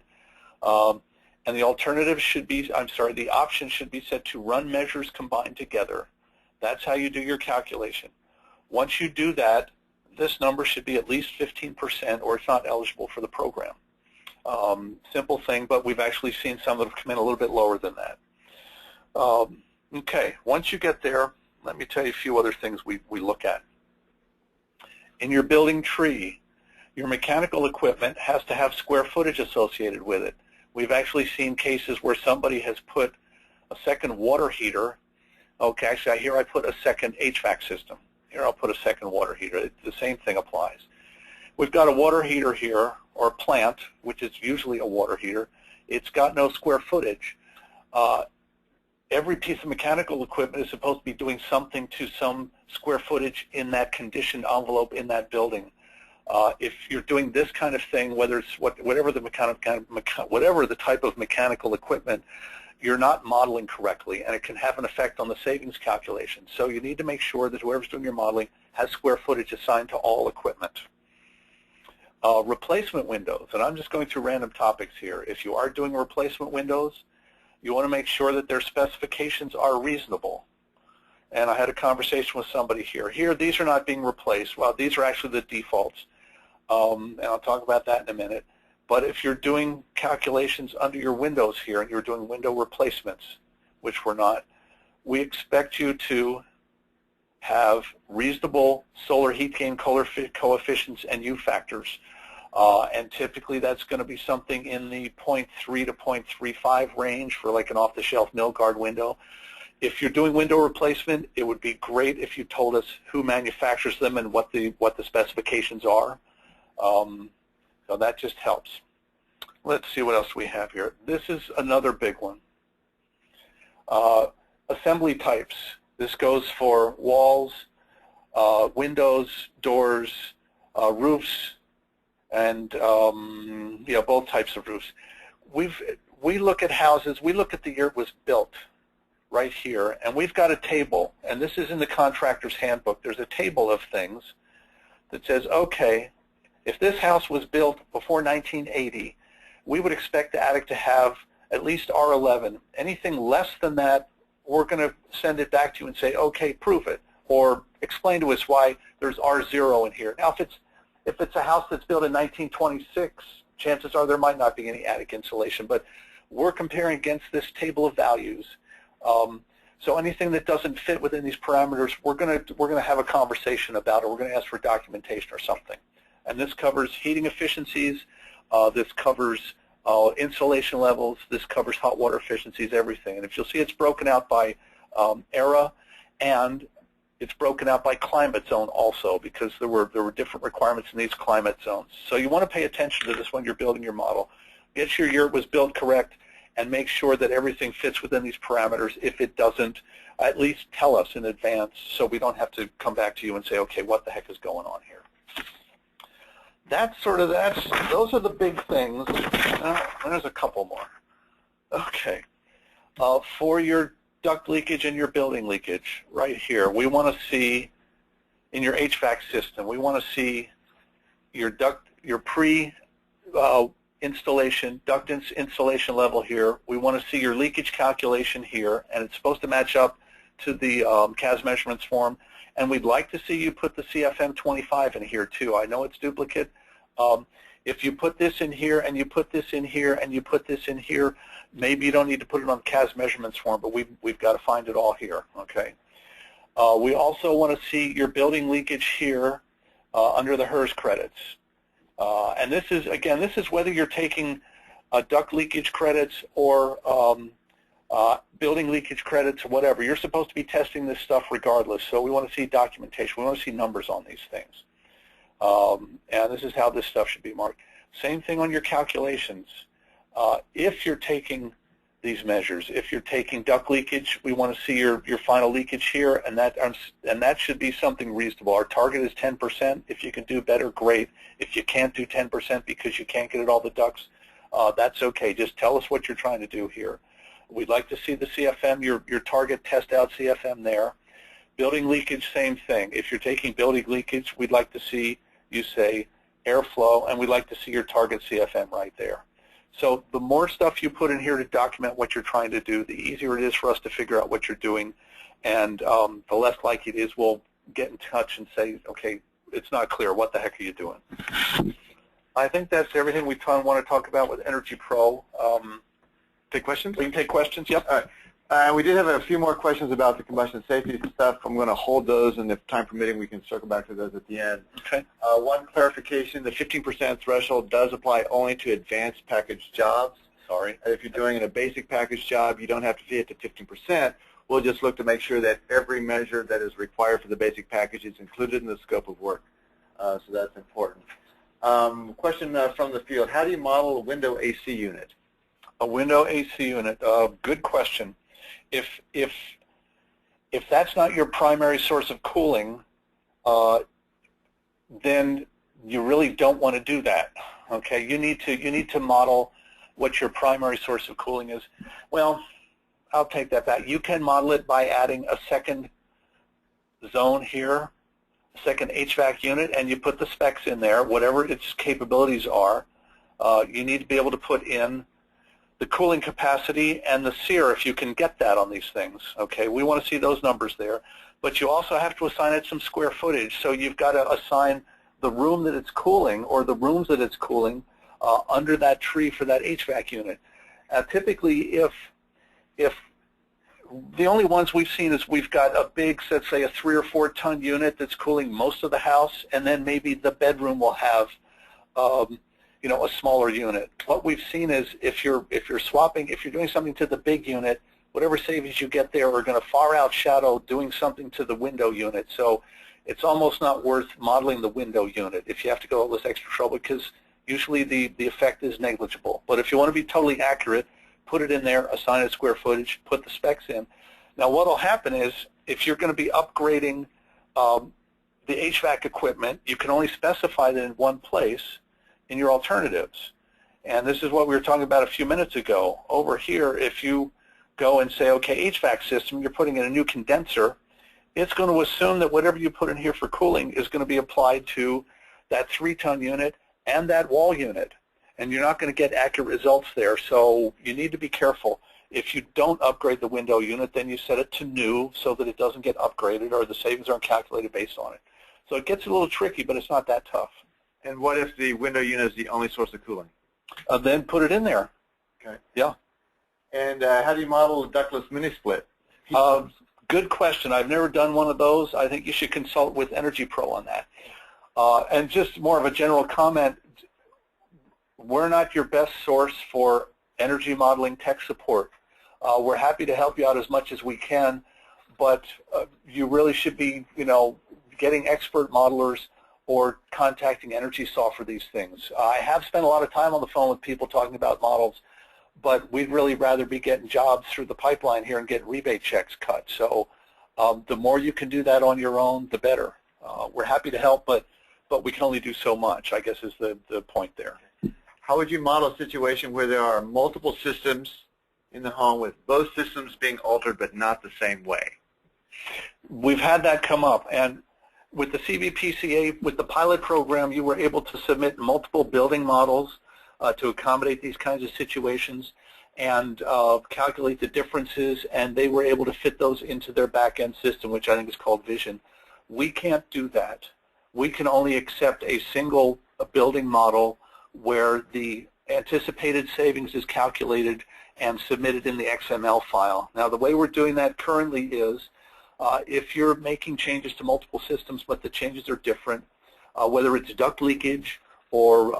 B: and the alternative should be, the option should be set to run measures combined together. That's how you do your calculation. Once you do that, this number should be at least 15% or it's not eligible for the program. Simple thing, but we've actually seen some that have come in a little bit lower than that. Okay, once you get there, let me tell you a few other things we look at. In your building tree, your mechanical equipment has to have square footage associated with it. We've actually seen cases where somebody has put a second water heater. Okay, actually here I put a second HVAC system. Here I'll put a second water heater. The same thing applies. We've got a water heater here, or a plant, which is usually a water heater. It's got no square footage. Every piece of mechanical equipment is supposed to be doing something to some square footage in that conditioned envelope in that building. If you're doing this kind of thing, whether it's whatever the type of mechanical equipment, you're not modeling correctly, and it can have an effect on the savings calculation. So you need to make sure that whoever's doing your modeling has square footage assigned to all equipment. Replacement windows, and I'm just going through random topics here. If you are doing replacement windows, you want to make sure that their specifications are reasonable. And I had a conversation with somebody here. Here, these are not being replaced. Well, these are actually the defaults, and I'll talk about that in a minute. But if you're doing calculations under your windows here and you're doing window replacements, which we're not, we expect you to have reasonable solar heat gain coefficients and U factors. And typically that's going to be something in the 0.3 to 0.35 range for like an off-the-shelf no-guard window. If you're doing window replacement, it would be great if you told us who manufactures them and what the specifications are. So that just helps. Let's see what else we have here. This is another big one. Assembly types. This goes for walls, windows, doors, roofs, and both types of roofs. We look at houses. We look at the year it was built right here, and we've got a table, and this is in the contractor's handbook. There's a table of things that says, okay, if this house was built before 1980, we would expect the attic to have at least R11. Anything less than that, we're going to send it back to you and say, okay, prove it, or explain to us why there's R0 in here. Now, if it's a house that's built in 1926, chances are there might not be any attic insulation, but we're comparing against this table of values. So anything that doesn't fit within these parameters, we're going to have a conversation about it. We're going to ask for documentation or something. And this covers heating efficiencies. This covers insulation levels. This covers hot water efficiencies, everything. And if you'll see, it's broken out by era, and it's broken out by climate zone also, because there were different requirements in these climate zones. So you want to pay attention to this when you're building your model. Get sure your year it was built correct, and make sure that everything fits within these parameters. If it doesn't, at least tell us in advance so we don't have to come back to you and say, okay, what the heck is going on here? Those are the big things. There's a couple more. Okay. For your duct leakage and your building leakage, right here, we want to see, in your HVAC system, we want to see your pre-installation duct installation level here. We want to see your leakage calculation here, and it's supposed to match up to the CAS measurements form. And we'd like to see you put the CFM 25 in here too. I know it's duplicate. If you put this in here and you put this in here and you put this in here, maybe you don't need to put it on the CAS measurements form, but we've got to find it all here. Okay. We also want to see your building leakage here under the HERS credits. And this is, again, this is whether you're taking duct leakage credits or building leakage credits or whatever. You're supposed to be testing this stuff regardless, so we want to see documentation. We want to see numbers on these things. And this is how this stuff should be marked. Same thing on your calculations. If you're taking these measures, if you're taking duct leakage, we want to see your final leakage here, and that should be something reasonable. Our target is 10%. If you can do better, great. If you can't do 10% because you can't get at all the ducts, that's okay. Just tell us what you're trying to do here. We'd like to see the CFM, your target test out CFM there. Building leakage, same thing. If you're taking building leakage, we'd like to see you say airflow, and we'd like to see your target CFM right there. So the more stuff you put in here to document what you're trying to do, the easier it is for us to figure out what you're doing, and the less likely it is we'll get in touch and say, okay, it's not clear. What the heck are you doing? I think that's everything we want to talk about with Energy Pro.
A: Take questions?
B: We can take questions, yep.
A: All right. We did have a few more questions about the combustion safety stuff. I'm going to hold those, and if time permitting, we can circle back to those at the end.
B: Okay.
A: One clarification, the 15% threshold does apply only to advanced package jobs.
B: Sorry.
A: If you're doing a basic package job, you don't have to see it to 15%. We'll just look to make sure that every measure that is required for the basic package is included in the scope of work. So that's important. Question from the field, how do you model a window AC unit?
B: A window AC unit, good question. If that's not your primary source of cooling, then you really don't want to do that. Okay, you need to model what your primary source of cooling is. Well, I'll take that back. You can model it by adding a second zone here, a second HVAC unit, and you put the specs in there, whatever its capabilities are. You need to be able to put in the cooling capacity and the SEER if you can get that on these things. Okay, we want to see those numbers there. But you also have to assign it some square footage. So you've got to assign the room that it's cooling or the rooms that it's cooling under that tree for that HVAC unit. Typically, if the only ones we've seen is we've got a big, let's say a 3 or 4 ton unit that's cooling most of the house, and then maybe the bedroom will have you know, a smaller unit. What we've seen is if you're doing something to the big unit, whatever savings you get there are going to far outshadow doing something to the window unit. So it's almost not worth modeling the window unit if you have to go all this extra trouble, because usually the effect is negligible. But if you want to be totally accurate, put it in there, assign it square footage, put the specs in. Now what will happen is if you're going to be upgrading the HVAC equipment, you can only specify that in one place in your alternatives. And this is what we were talking about a few minutes ago. Over here, if you go and say, okay, HVAC system, you're putting in a new condenser, it's going to assume that whatever you put in here for cooling is going to be applied to that 3-ton unit and that wall unit. And you're not going to get accurate results there. So you need to be careful. If you don't upgrade the window unit, then you set it to new so that it doesn't get upgraded or the savings aren't calculated based on it. So it gets a little tricky, but it's not that tough.
A: And what if the window unit is the only source of cooling?
B: Then put it in there.
A: Okay.
B: Yeah.
A: And how do you model a ductless mini-split?
B: Good question. I've never done one of those. I think you should consult with Energy Pro on that. And just more of a general comment, we're not your best source for energy modeling tech support. We're happy to help you out as much as we can, but you really should be, you know, getting expert modelers or contacting EnergySoft for these things. I have spent a lot of time on the phone with people talking about models, but we'd really rather be getting jobs through the pipeline here and get rebate checks cut. So the more you can do that on your own, the better. We're happy to help, but we can only do so much, I guess is the point there.
A: How would you model a situation where there are multiple systems in the home with both systems being altered but not the same way?
B: We've had that come up, and with the CVPCA, with the pilot program, you were able to submit multiple building models to accommodate these kinds of situations and calculate the differences, and they were able to fit those into their back-end system, which I think is called Vision. We can't do that. We can only accept a single building model where the anticipated savings is calculated and submitted in the XML file. Now, the way we're doing that currently is if you're making changes to multiple systems but the changes are different, whether it's duct leakage or,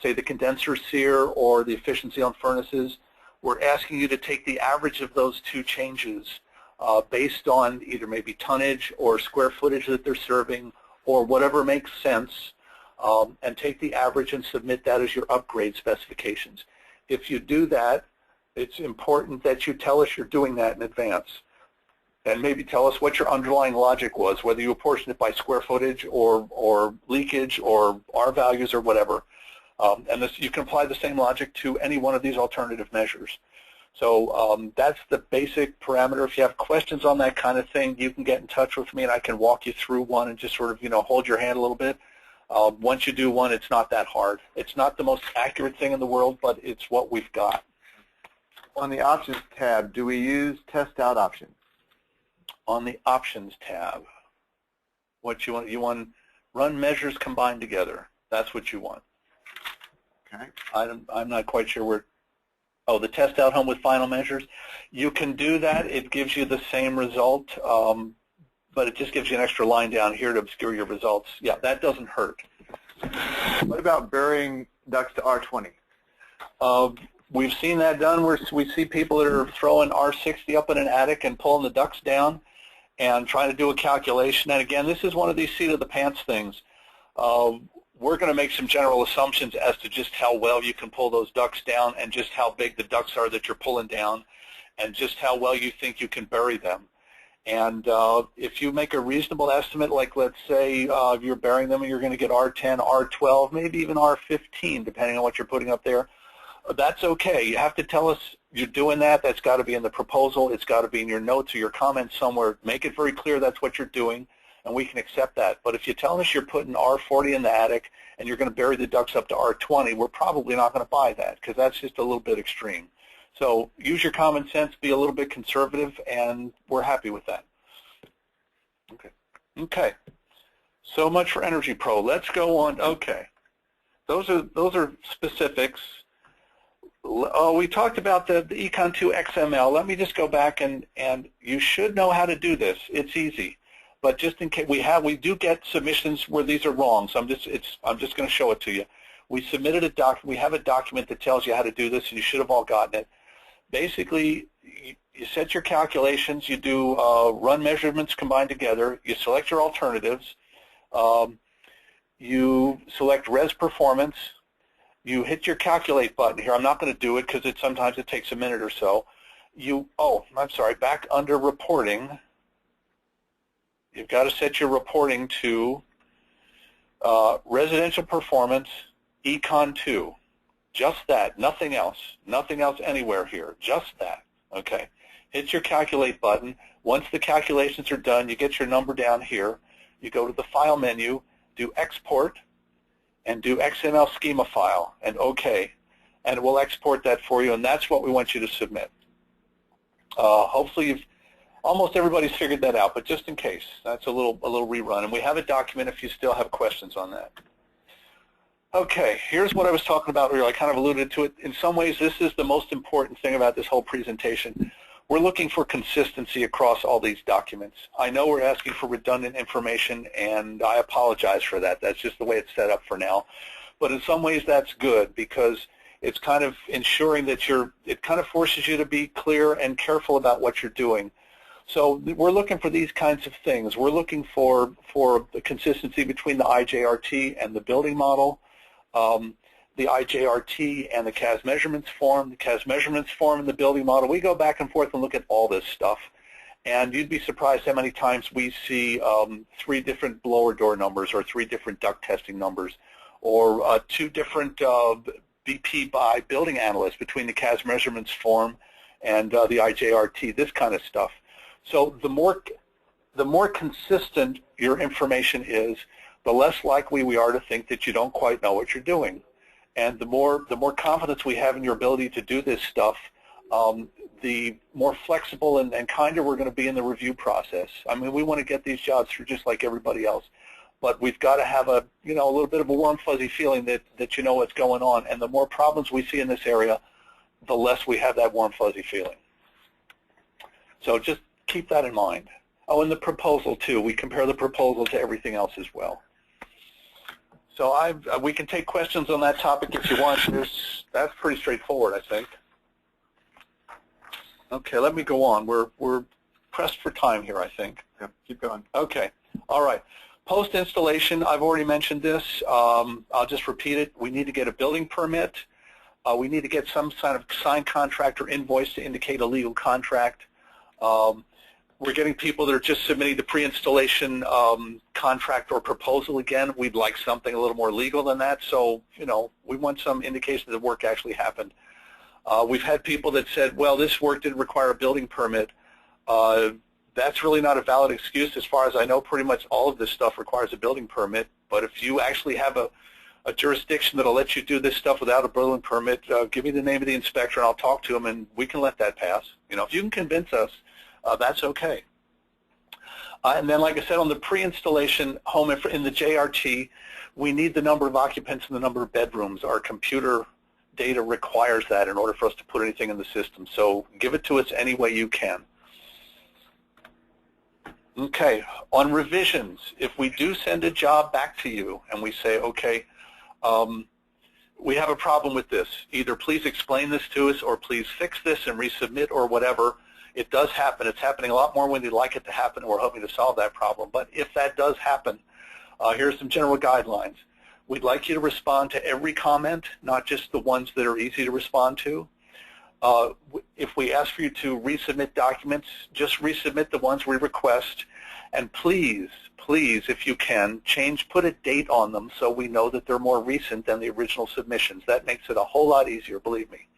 B: say the condenser sear or the efficiency on furnaces, we're asking you to take the average of those two changes based on either maybe tonnage or square footage that they're serving or whatever makes sense, and take the average and submit that as your upgrade specifications. If you do that, it's important that you tell us you're doing that in advance. And maybe tell us what your underlying logic was, whether you apportion it by square footage or leakage or R values or whatever. And you can apply the same logic to any one of these alternative measures. So that's the basic parameter. If you have questions on that kind of thing, you can get in touch with me and I can walk you through one and just sort of, hold your hand a little bit. Once you do one, it's not that hard. It's not the most accurate thing in the world, but it's what we've got.
A: On the Options tab, do we use Test Out options?
B: On the Options tab, what you want run measures combined together. That's what you want.
A: Okay.
B: I'm not quite sure where. Oh, the Test Out Home with final measures. You can do that. It gives you the same result, but it just gives you an extra line down here to obscure your results. Yeah, that doesn't hurt.
A: What about burying ducts to R20?
B: We've seen that done where we see people that are throwing R60 up in an attic and pulling the ducts down and trying to do a calculation. And again, this is one of these seat-of-the-pants things. We're going to make some general assumptions as to just how well you can pull those ducts down and just how big the ducts are that you're pulling down and just how well you think you can bury them. And if you make a reasonable estimate, like let's say if you're burying them and you're going to get R10, R12, maybe even R15, depending on what you're putting up there, that's okay. You have to tell us you're doing that. That's got to be in the proposal. It's got to be in your notes or your comments somewhere. Make it very clear that's what you're doing, and we can accept that. But if you tell us you're putting R40 in the attic and you're going to bury the ducts up to R20, we're probably not going to buy that because that's just a little bit extreme. So use your common sense, be a little bit conservative, and we're happy with that. Okay. So much for Energy Pro. Let's go on. Okay. Those are specifics. We talked about the Econ 2 XML. Let me just go back and you should know how to do this. It's easy, but just in case we do get submissions where these are wrong. So I'm just going to show it to you. We submitted a document. We have a document that tells you how to do this, and you should have all gotten it. Basically, you set your calculations. You do run measurements combined together. You select your alternatives. You select res performance. You hit your calculate button here. I'm not going to do it because sometimes it takes a minute or so. Back under reporting, you've got to set your reporting to residential performance, Econ 2. Just that, nothing else. Nothing else anywhere here, just that. Okay. Hit your calculate button. Once the calculations are done, you get your number down here. You go to the File menu, do Export, and do XML schema file, and OK, and it will export that for you, and that's what we want you to submit. Hopefully almost everybody's figured that out, but just in case, that's a little rerun, and we have a document if you still have questions on that. Okay, here's what I was talking about earlier. I kind of alluded to it. In some ways, this is the most important thing about this whole presentation. We're looking for consistency across all these documents. I know we're asking for redundant information, and I apologize for that. That's just the way it's set up for now. But in some ways, that's good because it's kind of ensuring that it kind of forces you to be clear and careful about what you're doing. So we're looking for these kinds of things. We're looking for the consistency between the IJRT and the building model. the IJRT and the CAS measurements form, and the building model. We go back and forth and look at all this stuff. And you'd be surprised how many times we see 3 different blower door numbers or 3 different duct testing numbers or 2 different BP by building analysts between the CAS measurements form and the IJRT, this kind of stuff. So the more consistent your information is, the less likely we are to think that you don't quite know what you're doing. And the more confidence we have in your ability to do this stuff, the more flexible and kinder we're going to be in the review process. I mean, we want to get these jobs through just like everybody else, but we've got to have a little bit of a warm, fuzzy feeling that you know what's going on. And the more problems we see in this area, the less we have that warm, fuzzy feeling. So just keep that in mind. Oh, and the proposal too. We compare the proposal to everything else as well. So we can take questions on that topic if you want. That's pretty straightforward, I think. Okay, let me go on. We're pressed for time here, I think.
A: Yeah, keep going.
B: Okay, all right. Post-installation, I've already mentioned this. I'll just repeat it. We need to get a building permit. We need to get some kind of signed contract or invoice to indicate a legal contract. We're getting people that are just submitting the pre-installation contract or proposal again. We'd like something a little more legal than that. So, we want some indication that the work actually happened. We've had people that said, well, this work didn't require a building permit. That's really not a valid excuse. As far as I know, pretty much all of this stuff requires a building permit. But if you actually have a jurisdiction that will let you do this stuff without a building permit, give me the name of the inspector and I'll talk to him and we can let that pass. If you can convince us, that's okay. And then, like I said, on the pre-installation home in the JRT, we need the number of occupants and the number of bedrooms. Our computer data requires that in order for us to put anything in the system. So give it to us any way you can. Okay, on revisions, if we do send a job back to you and we say, okay, we have a problem with this, either please explain this to us or please fix this and resubmit or whatever. It does happen. It's happening a lot more when we'd like it to happen, and we're hoping to solve that problem. But if that does happen, here's some general guidelines. We'd like you to respond to every comment, not just the ones that are easy to respond to. If we ask for you to resubmit documents, just resubmit the ones we request. And please, please, if you can, put a date on them so we know that they're more recent than the original submissions. That makes it a whole lot easier, believe me.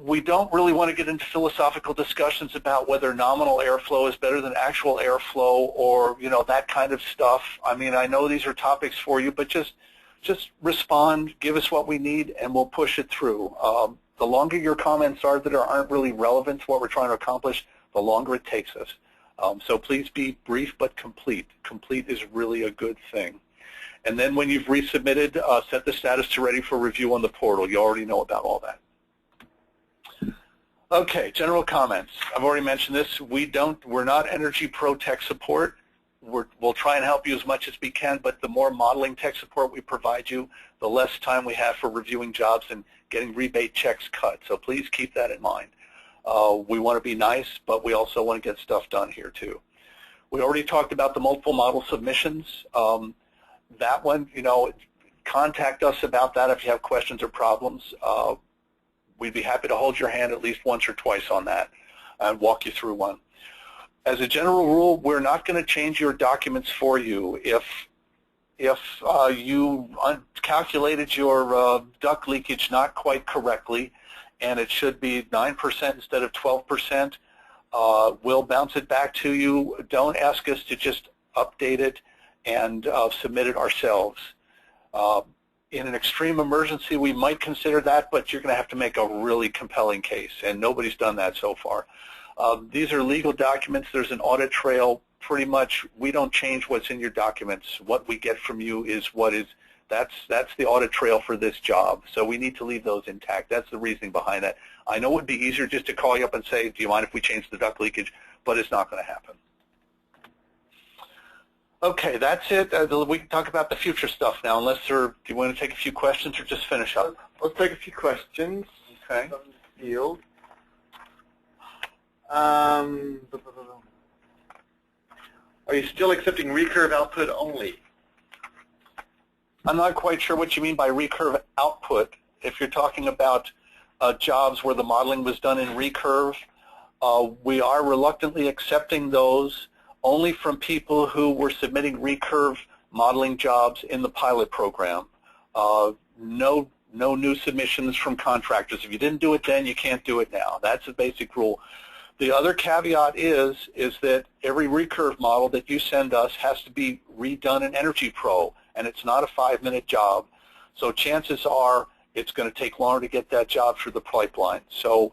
B: We don't really want to get into philosophical discussions about whether nominal airflow is better than actual airflow or, that kind of stuff. I mean, I know these are topics for you, but just respond, give us what we need, and we'll push it through. The longer your comments are that aren't really relevant to what we're trying to accomplish, the longer it takes us. So please be brief but complete. Complete is really a good thing. And then when you've resubmitted, set the status to ready for review on the portal. You already know about all that. Okay, general comments. I've already mentioned this. We're not Energy Pro tech support. We'll try and help you as much as we can, but the more modeling tech support we provide you, the less time we have for reviewing jobs and getting rebate checks cut. So please keep that in mind. We want to be nice, but we also want to get stuff done here too. We already talked about the multiple model submissions. That one, contact us about that if you have questions or problems. We'd be happy to hold your hand at least once or twice on that and walk you through one. As a general rule, we're not going to change your documents for you. If you calculated your duct leakage not quite correctly and it should be 9% instead of 12%, we'll bounce it back to you. Don't ask us to just update it and submit it ourselves. In an extreme emergency, we might consider that, but you're going to have to make a really compelling case, and nobody's done that so far. These are legal documents. There's an audit trail. Pretty much, we don't change what's in your documents. What we get from you is that's the audit trail for this job. So we need to leave those intact. That's the reasoning behind that. I know it would be easier just to call you up and say, do you mind if we change the duct leakage? But it's not going to happen. Okay, that's it. We can talk about the future stuff now, do you want to take a few questions or just finish up?
A: Let's take a few questions.
B: Okay.
A: From the field. Are you still accepting recurve output only?
B: I'm not quite sure what you mean by recurve output. If you're talking about jobs where the modeling was done in recurve, we are reluctantly accepting those only from people who were submitting recurve modeling jobs in the pilot program. No new submissions from contractors. If you didn't do it then, you can't do it now. That's a basic rule. The other caveat is that every recurve model that you send us has to be redone in Energy Pro, and it's not a 5-minute job. So chances are it's going to take longer to get that job through the pipeline. So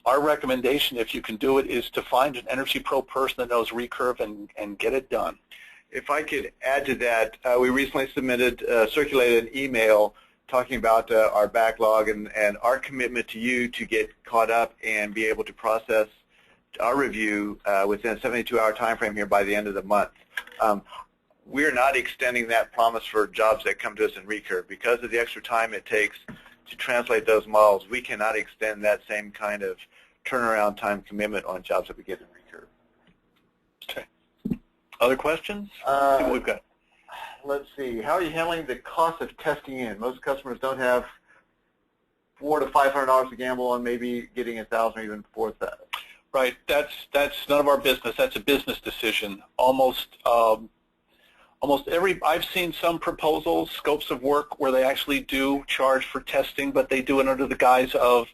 B: our recommendation, if you can do it, is to find an Energy Pro person that knows recurve and get it done.
A: If I could add to that, we recently circulated an email talking about our backlog and our commitment to you to get caught up and be able to process our review within a 72-hour time frame here by the end of the month. We're not extending that promise for jobs that come to us in recurve. Because of the extra time it takes to translate those models, we cannot extend that same kind of turnaround time commitment on jobs that we get in recurve.
B: Okay. Other questions? Let's see what we've got.
A: Let's see. How are you handling the cost of testing in? Most customers don't have $400 to $500 to gamble on maybe getting 1,000 or even 4,000.
B: Right. That's none of our business. That's a business decision. Almost every, I've seen some proposals, scopes of work, where they actually do charge for testing, but they do it under the guise of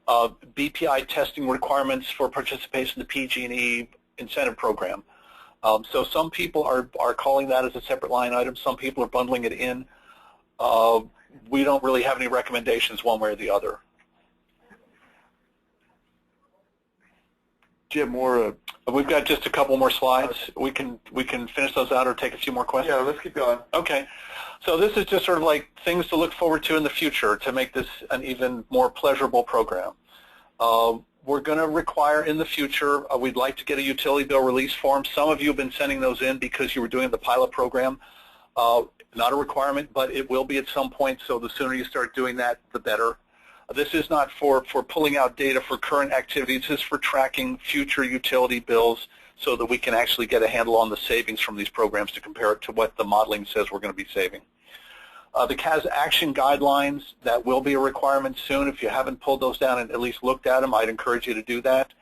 B: BPI testing requirements for participation in the PG&E incentive program. So some people are calling that as a separate line item. Some people are bundling it in. We don't really have any recommendations one way or the other.
A: Do you have more?
B: We've got just a couple more slides. We can finish those out or take a few more questions.
A: Yeah, let's keep going.
B: Okay. So this is just sort of like things to look forward to in the future to make this an even more pleasurable program. We're going to require in the future, we'd like to get a utility bill release form. Some of you have been sending those in because you were doing the pilot program. Not a requirement, but it will be at some point, so the sooner you start doing that, the better. This is not for pulling out data for current activities. This is for tracking future utility bills so that we can actually get a handle on the savings from these programs to compare it to what the modeling says we're going to be saving. The CAS action guidelines, that will be a requirement soon. If you haven't pulled those down and at least looked at them, I'd encourage you to do that.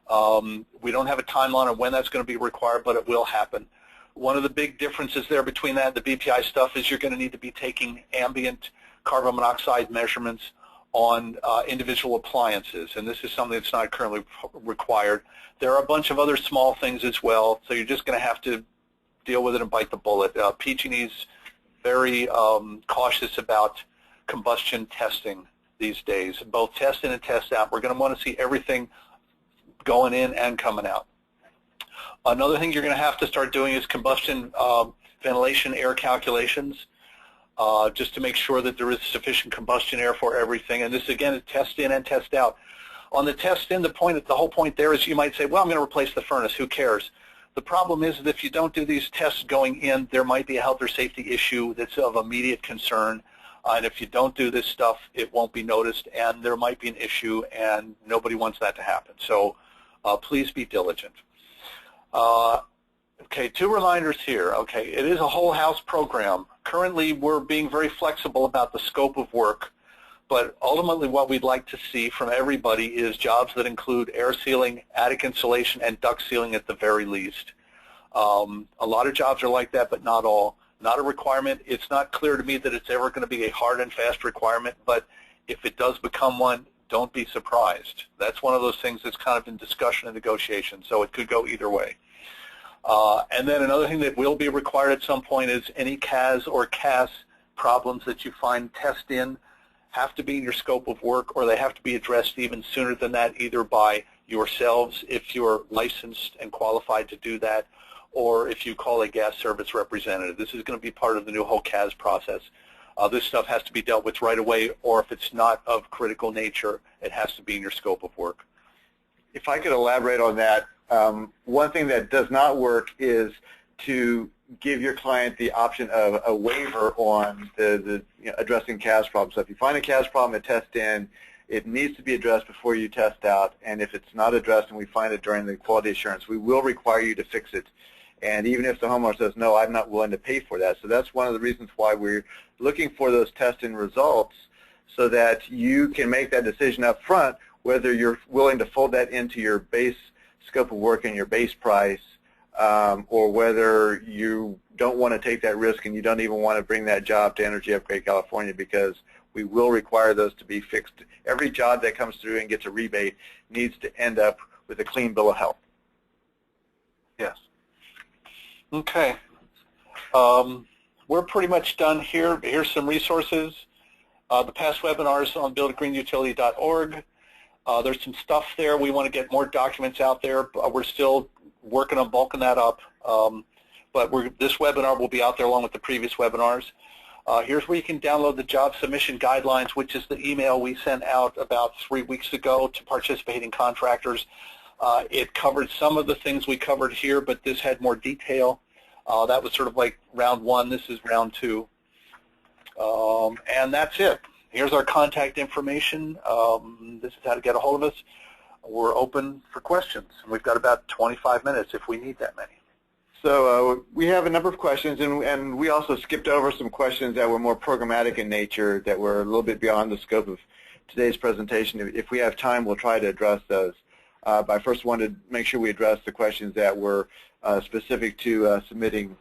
B: We don't have a timeline on when that's going to be required, but it will happen. One of the big differences there between that and the BPI stuff is you're going to need to be taking ambient carbon monoxide measurements on individual appliances, and this is something that's not currently required. There are a bunch of other small things as well, so you're just going to have to deal with it and bite the bullet. PG&E's very cautious about combustion testing these days, both test in and test out. We're going to want to see everything going in and coming out. Another thing you're going to have to start doing is combustion ventilation air calculations, just to make sure that there is sufficient combustion air for everything. And this, again, is test in and test out. On the test in, the whole point there is you might say, well, I'm going to replace the furnace. Who cares? The problem is that if you don't do these tests going in, there might be a health or safety issue that's of immediate concern. And if you don't do this stuff, it won't be noticed, and there might be an issue, and nobody wants that to happen. So please be diligent. Okay, 2 reminders here. Okay, it is a whole house program. Currently, we're being very flexible about the scope of work, but ultimately what we'd like to see from everybody is jobs that include air sealing, attic insulation, and duct sealing at the very least. A lot of jobs are like that, but not all. Not a requirement. It's not clear to me that it's ever going to be a hard and fast requirement, but if it does become one, don't be surprised. That's one of those things that's kind of in discussion and negotiation, so it could go either way. And then another thing that will be required at some point is any CAS or CAS problems that you find test in have to be in your scope of work, or they have to be addressed even sooner than that, either by yourselves if you're licensed and qualified to do that, or if you call a gas service representative. This is going to be part of the new whole CAS process. This stuff has to be dealt with right away, or if it's not of critical nature, it has to be in your scope of work.
A: If I could elaborate on that, one thing that does not work is to give your client the option of a waiver on addressing CAS problems. So if you find a CAS problem at test in, it needs to be addressed before you test out, and if it's not addressed and we find it during the quality assurance, we will require you to fix it And even if the homeowner says, no, I'm not willing to pay for that. So that's one of the reasons why we're looking for those testing results, so that you can make that decision up front whether you're willing to fold that into your base scope of work and your base price, or whether you don't want to take that risk and you don't even want to bring that job to Energy Upgrade California, because we will require those to be fixed. Every job that comes through and gets a rebate needs to end up with a clean bill of health.
B: Yes. Okay. We're pretty much done here. Here's some resources. The past webinars on buildgreenutility.org. There's some stuff there. We want to get more documents out there. We're still working on bulking that up. But this webinar will be out there along with the previous webinars. Here's where you can download the job submission guidelines, which is the email we sent out about 3 weeks ago to participating contractors. It covered some of the things we covered here, but this had more detail. That was sort of like round one. This is round two. And that's it. Here's our contact information. This is how to get a hold of us. We're open for questions. We've got about 25 minutes if we need that many.
A: So we have a number of questions, and we also skipped over some questions that were more programmatic in nature, that were a little bit beyond the scope of today's presentation. If we have time, we'll try to address those. But I first wanted to make sure we address the questions that were specific to submitting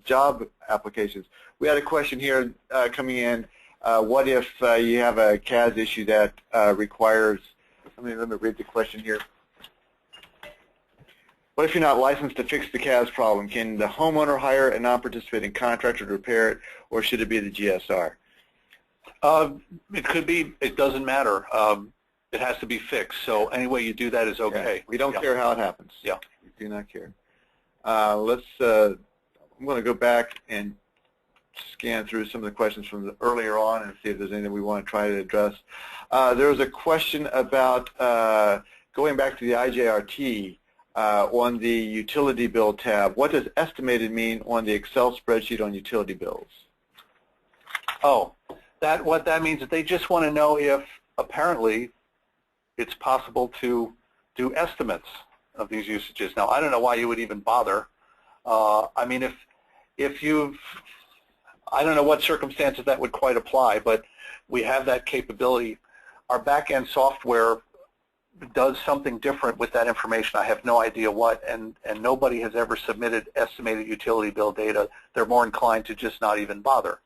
A: job applications. We had a question here coming in. What if you have a CAS issue that requires, let me read the question here. What if you're not licensed to fix the CAS problem? Can the homeowner hire a non-participating contractor to repair it, or should it be the GSR?
B: It could be. It doesn't matter. It has to be fixed. So any way you do that is okay.
A: Yeah. We don't care how it happens.
B: Yeah.
A: We do not care. I'm going to go back and scan through some of the questions from earlier on and see if there's anything we want to try to address. There was a question about going back to the IJRT on the utility bill tab. What does estimated mean on the Excel spreadsheet on utility bills?
B: Oh, what that means is they just want to know if apparently it's possible to do estimates of these usages. Now, I don't know why you would even bother. I mean, if you've, I don't know what circumstances that would quite apply, but we have that capability. Our back-end software does something different with that information. I have no idea what, and nobody has ever submitted estimated utility bill data. They're more inclined to just not even bother,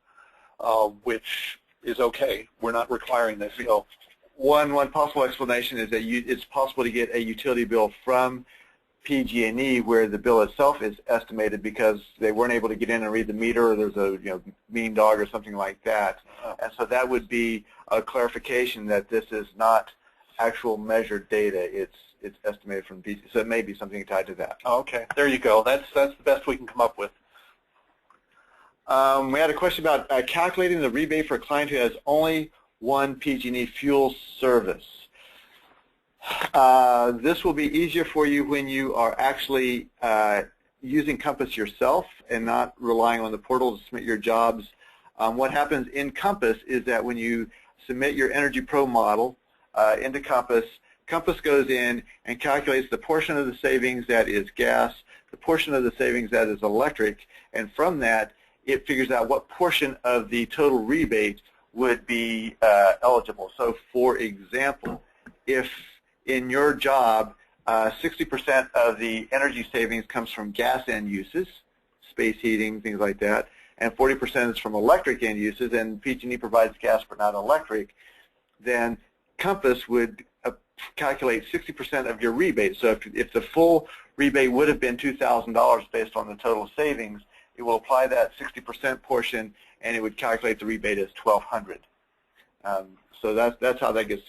B: which is okay. We're not requiring this. So
A: one possible explanation is that it's possible to get a utility bill from PG&E where the bill itself is estimated because they weren't able to get in and read the meter, or there's a mean dog or something like that. And so that would be a clarification that this is not actual measured data. It's estimated from PG. So it may be something tied to that.
B: Okay, there you go. That's the best we can come up with.
A: We had a question about calculating the rebate for a client who has only one PG&E fuel service. This will be easier for you when you are actually using Compass yourself and not relying on the portal to submit your jobs. What happens in Compass is that when you submit your Energy Pro model into Compass, Compass goes in and calculates the portion of the savings that is gas, the portion of the savings that is electric, and from that it figures out what portion of the total rebate would be eligible. So for example, if in your job 60% of the energy savings comes from gas end uses, space heating, things like that, and 40% is from electric end uses, and PG&E provides gas but not electric, then Compass would calculate 60% of your rebate. So if the full rebate would have been $2,000 based on the total savings, it will apply that 60% portion, and it would calculate the rebate as $1,200. So that's how that gets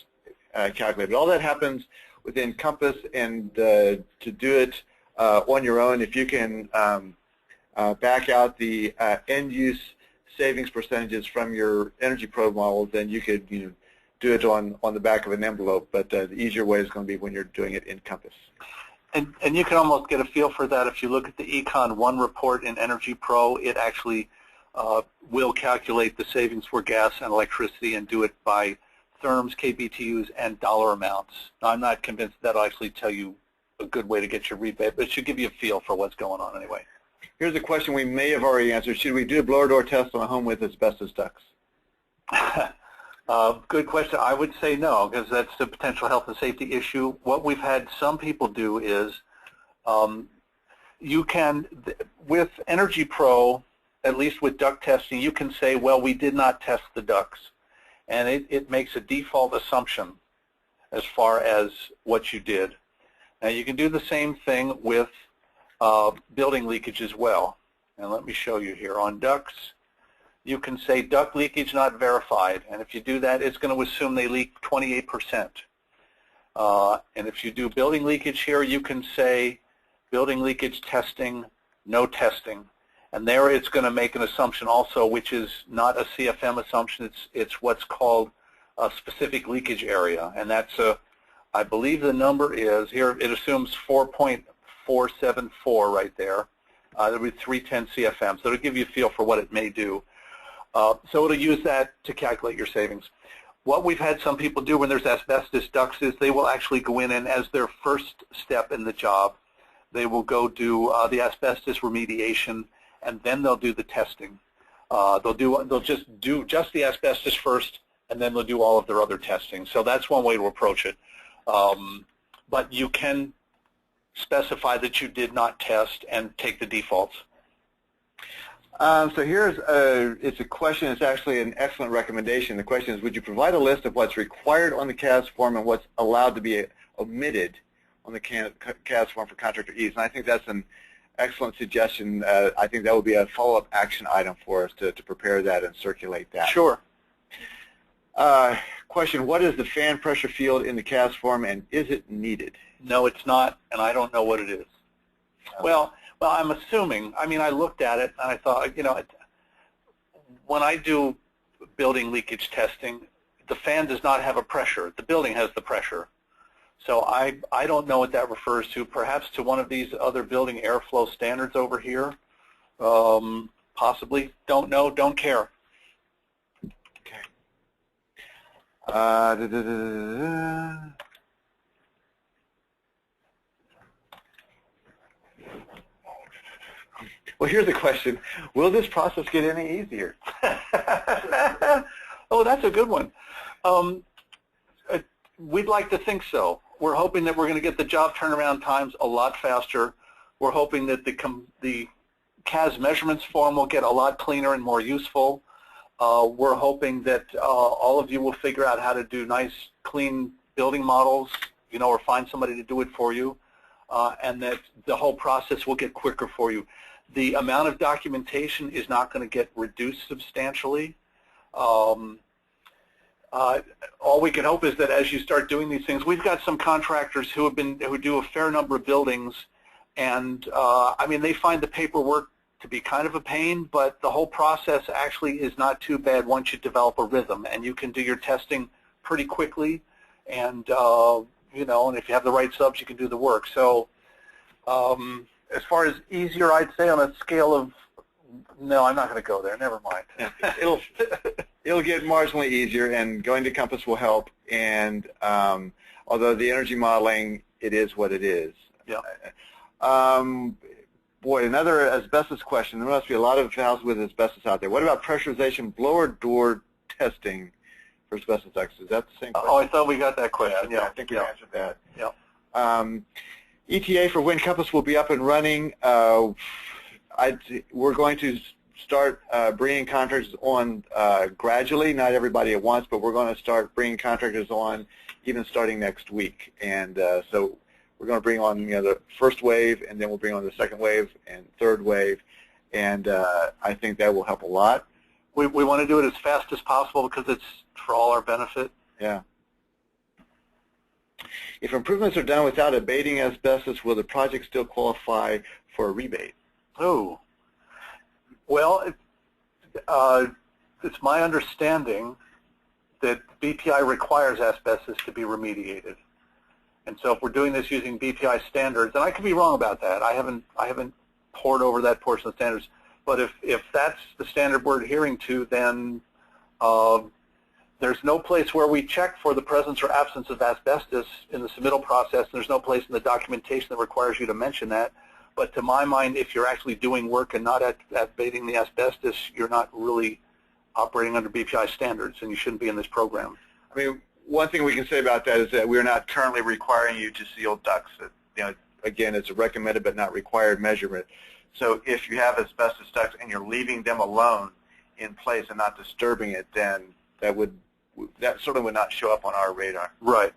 A: calculated. All that happens within Compass, and to do it on your own, if you can back out the end-use savings percentages from your Energy Pro model, then you could do it on the back of an envelope. But the easier way is going to be when you're doing it in Compass.
B: And you can almost get a feel for that if you look at the Econ 1 report in Energy Pro. It actually will calculate the savings for gas and electricity and do it by therms, kBTUs, and dollar amounts. Now, I'm not convinced that'll actually tell you a good way to get your rebate, but it should give you a feel for what's going on anyway.
A: Here's a question we may have already answered. Should we do a blower door test on a home with asbestos ducts?
B: Good question. I would say no, because that's a potential health and safety issue. What we've had some people do is you can, with Energy Pro, at least with duct testing, you can say, well, we did not test the ducts. And it makes a default assumption as far as what you did. Now, you can do the same thing with building leakage as well. And let me show you here. On ducts, you can say duct leakage not verified. And if you do that, it's going to assume they leak 28%. And if you do building leakage here, you can say building leakage testing, no testing. And there it's going to make an assumption also, which is not a CFM assumption. It's what's called a specific leakage area. And that's I believe the number is, here it assumes 4.474 right there. There would be 310 CFM. So it'll give you a feel for what it may do. So it'll use that to calculate your savings. What we've had some people do when there's asbestos ducts is they will actually go in and as their first step in the job, they will go do the asbestos remediation, and then they'll do the testing. They'll just do the asbestos first, and then they'll do all of their other testing. So that's one way to approach it. But you can specify that you did not test and take the defaults.
A: So here's it's a question. It's actually an excellent recommendation. The question is, would you provide a list of what's required on the CAS form and what's allowed to be omitted on the CAS form for contractor ease? And I think that's an excellent suggestion. I think that would be a follow-up action item for us to prepare that and circulate that.
B: Sure.
A: Question, what is the fan pressure field in the CAS form, and is it needed?
B: No, it's not, and I don't know what it is. Well, I'm assuming, I mean, I looked at it, and I thought, you know, when I do building leakage testing, the fan does not have a pressure. The building has the pressure. So I don't know what that refers to. Perhaps to one of these other building airflow standards over here. Possibly. Don't know. Don't care.
A: Okay. Well, here's a question. Will this process get any easier?
B: Oh, that's a good one. We'd like to think so. We're hoping that we're going to get the job turnaround times a lot faster. We're hoping that the CAS measurements form will get a lot cleaner and more useful. We're hoping that all of you will figure out how to do nice, clean building models, you know, or find somebody to do it for you, and that the whole process will get quicker for you. The amount of documentation is not going to get reduced substantially. All we can hope is that as you start doing these things, we've got some contractors who do a fair number of buildings, and I mean, they find the paperwork to be kind of a pain, but the whole process actually is not too bad once you develop a rhythm, and you can do your testing pretty quickly, and you know, and if you have the right subs, you can do the work. So as far as easier, I'd say on a scale of, no, I'm not going to go there. Never mind.
A: Yeah, it'll get marginally easier, and going to Compass will help. And although the energy modeling, it is what it is.
B: Yeah.
A: Boy, another asbestos question. There must be a lot of houses with asbestos out there. What about pressurization blower door testing for asbestos ducts? Is that the same question?
B: Oh, I thought we got that question.
A: Yeah, I think we answered that.
B: Yeah.
A: ETA for when Compass will be up and running. We're going to start bringing contractors on gradually, not everybody at once, but we're going to start bringing contractors on even starting next week. And so we're going to bring on, you know, the first wave, and then we'll bring on the second wave and third wave, and I think that will help a lot.
B: We want to do it as fast as possible because it's for all our benefit.
A: Yeah. If improvements are done without abating asbestos, will the project still qualify for a rebate?
B: Oh, well, it's my understanding that BPI requires asbestos to be remediated, and so if we're doing this using BPI standards, and I could be wrong about that, I haven't pored over that portion of the standards, but if that's the standard we're adhering to, then There's no place where we check for the presence or absence of asbestos in the submittal process. There's no place in the documentation that requires you to mention that. But to my mind, if you're actually doing work and not abating the asbestos, you're not really operating under BPI standards, and you shouldn't be in this program.
A: I mean, one thing we can say about that is that we're not currently requiring you to seal ducts. Again, it's a recommended but not required measurement. So if you have asbestos ducts and you're leaving them alone in place and not disturbing it, then that certainly would not show up on our radar.
B: Right.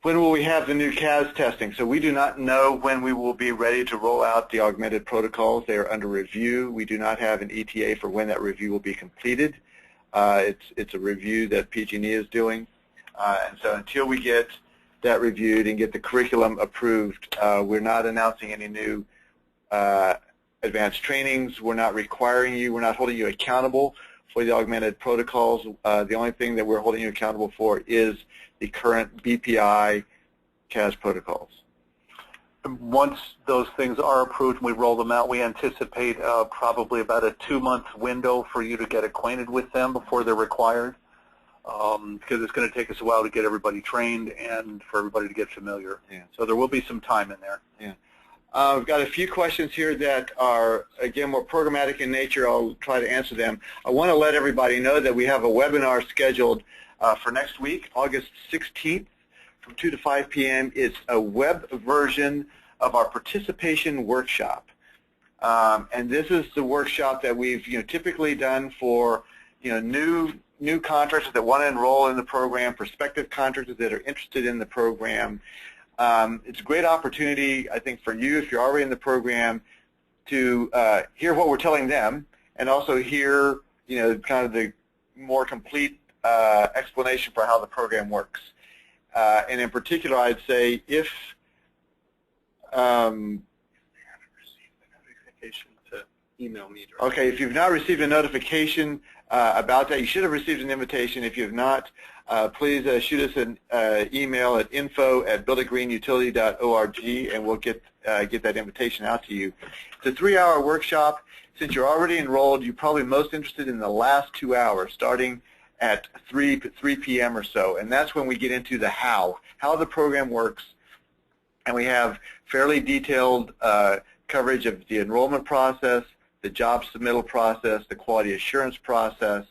A: When will we have the new CAS testing? So we do not know when we will be ready to roll out the augmented protocols. They are under review. We do not have an ETA for when that review will be completed. It's a review that PG&E is doing. And so until we get that reviewed and get the curriculum approved, we're not announcing any new advanced trainings. We're not requiring you. We're not holding you accountable for the augmented protocols. The only thing that we're holding you accountable for is the current BPI CAS protocols.
B: Once those things are approved and we roll them out, we anticipate probably about a 2-month window for you to get acquainted with them before they're required, because it's going to take us a while to get everybody trained and for everybody to get familiar.
A: Yeah.
B: So there will be some time in there.
A: Yeah. We've got a few questions here that are, again, more programmatic in nature. I'll try to answer them. I want to let everybody know that we have a webinar scheduled for next week, August 16th, from 2 to 5 p.m. It's a web version of our participation workshop. And this is the workshop that we've typically done for new contractors that want to enroll in the program, prospective contractors that are interested in the program. It's a great opportunity, I think, for you, if you're already in the program, to hear what we're telling them and also hear kind of the more complete explanation for how the program works. And in particular, I'd say if
C: email me directly.
A: Okay, if you've not received a notification about that, you should have received an invitation. If you have not, please shoot us an email at info@buildagreenutility.org, and we'll get that invitation out to you. It's a 3-hour workshop. Since you're already enrolled, you're probably most interested in the last 2 hours, starting at 3 p.m. or so, and that's when we get into the how the program works, and we have fairly detailed coverage of the enrollment process, the job submittal process, the quality assurance process,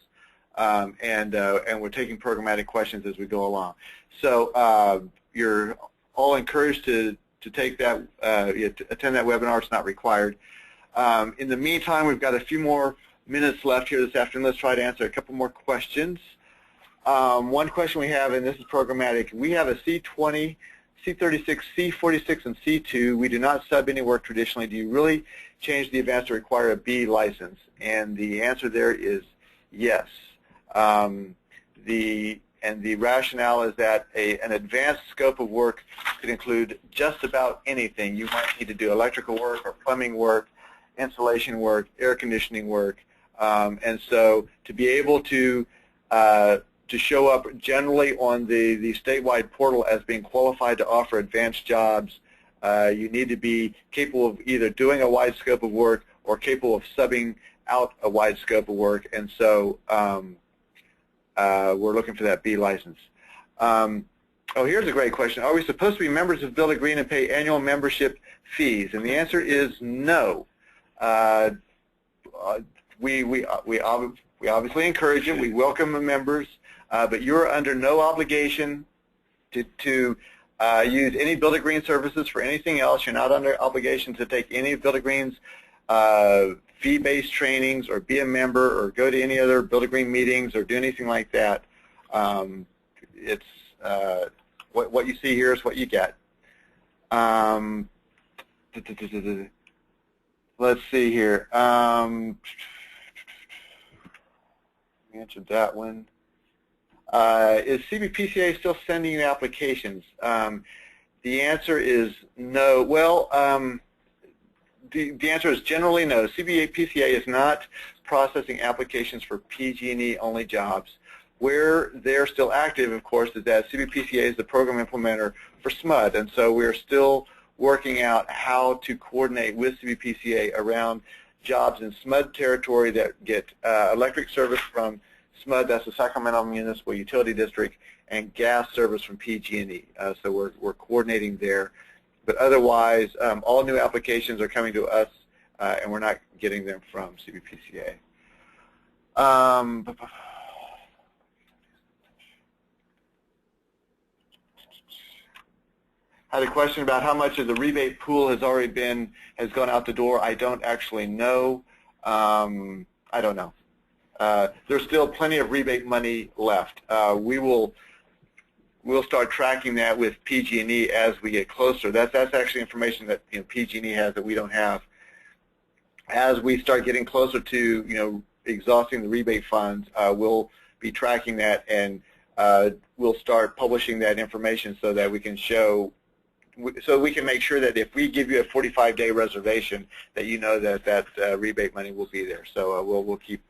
A: and we're taking programmatic questions as we go along. So you're all encouraged to take that, to attend that webinar. It's not required. In the meantime, we've got a few more minutes left here this afternoon. Let's try to answer a couple more questions. One question we have, and this is programmatic, we have a C20, C36, C46, and C2. We do not sub any work traditionally. Do you really change the advanced to require a B license? And the answer there is yes. The rationale is that an advanced scope of work could include just about anything. You might need to do electrical work or plumbing work, insulation work, air conditioning work, and so to be able to show up generally on the statewide portal as being qualified to offer advanced jobs, you need to be capable of either doing a wide scope of work or capable of subbing out a wide scope of work, and so we're looking for that B license. Oh, here's a great question. Are we supposed to be members of Build a Green and pay annual membership fees? And the answer is no. We obviously encourage it. We welcome members, but you're under no obligation to use any Build a Green services for anything else. You're not under obligation to take any of Build a Green's fee-based trainings or be a member or go to any other Build a Green meetings or do anything like that. It's what you see here is what you get. Let's see here. We answered that one. Is CBPCA still sending you applications? The answer is no. Well, the answer is generally no. CBPCA is not processing applications for PG&E only jobs. Where they're still active, of course, is that CBPCA is the program implementer for SMUD, and so we're still working out how to coordinate with CBPCA around jobs in SMUD territory that get electric service from SMUD, that's the Sacramento Municipal Utility District, and gas service from PG&E. So we're coordinating there. But otherwise, all new applications are coming to us, and we're not getting them from CBPCA. I had a question about how much of the rebate pool has gone out the door. I don't actually know. I don't know. There's still plenty of rebate money left. We'll start tracking that with PG&E as we get closer. That's actually information that PG&E has that we don't have. As we start getting closer to exhausting the rebate funds, we'll be tracking that, and we'll start publishing that information so that we can we can make sure that if we give you a 45-day reservation, that that rebate money will be there. So we'll keep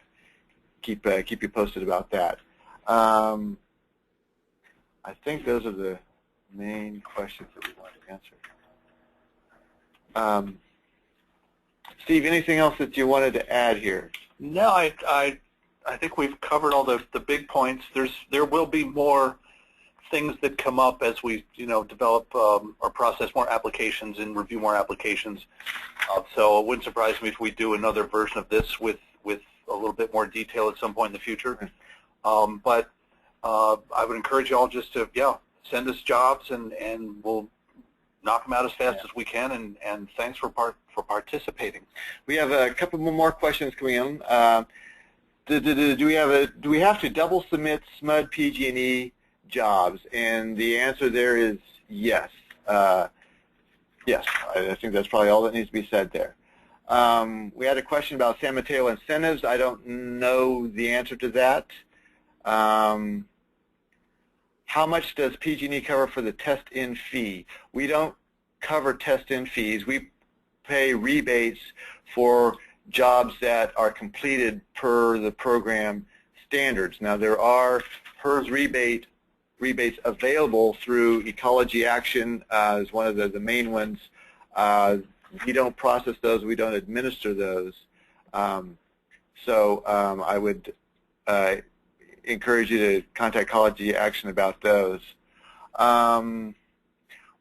A: you posted about that. I think those are the main questions that we wanted to answer. Steve, anything else that you wanted to add here?
B: No, I think we've covered all the big points. There will be more things that come up as we develop or process more applications and review more applications. So it wouldn't surprise me if we do another version of this with a little bit more detail at some point in the future. But I would encourage you all just to send us jobs, and we'll knock them out as fast as we can. And thanks for participating.
A: We have a couple more questions coming in. Do we have to double submit SMUD PG&E jobs? And the answer there is yes. Yes, I think that's probably all that needs to be said there. We had a question about San Mateo incentives. I don't know the answer to that. How much does PG&E cover for the test-in fee? We don't cover test-in fees. We pay rebates for jobs that are completed per the program standards. Now, there are HERS rebates available through Ecology Action is one of the main ones. We don't process those. We don't administer those. So I would encourage you to contact Ecology Action about those.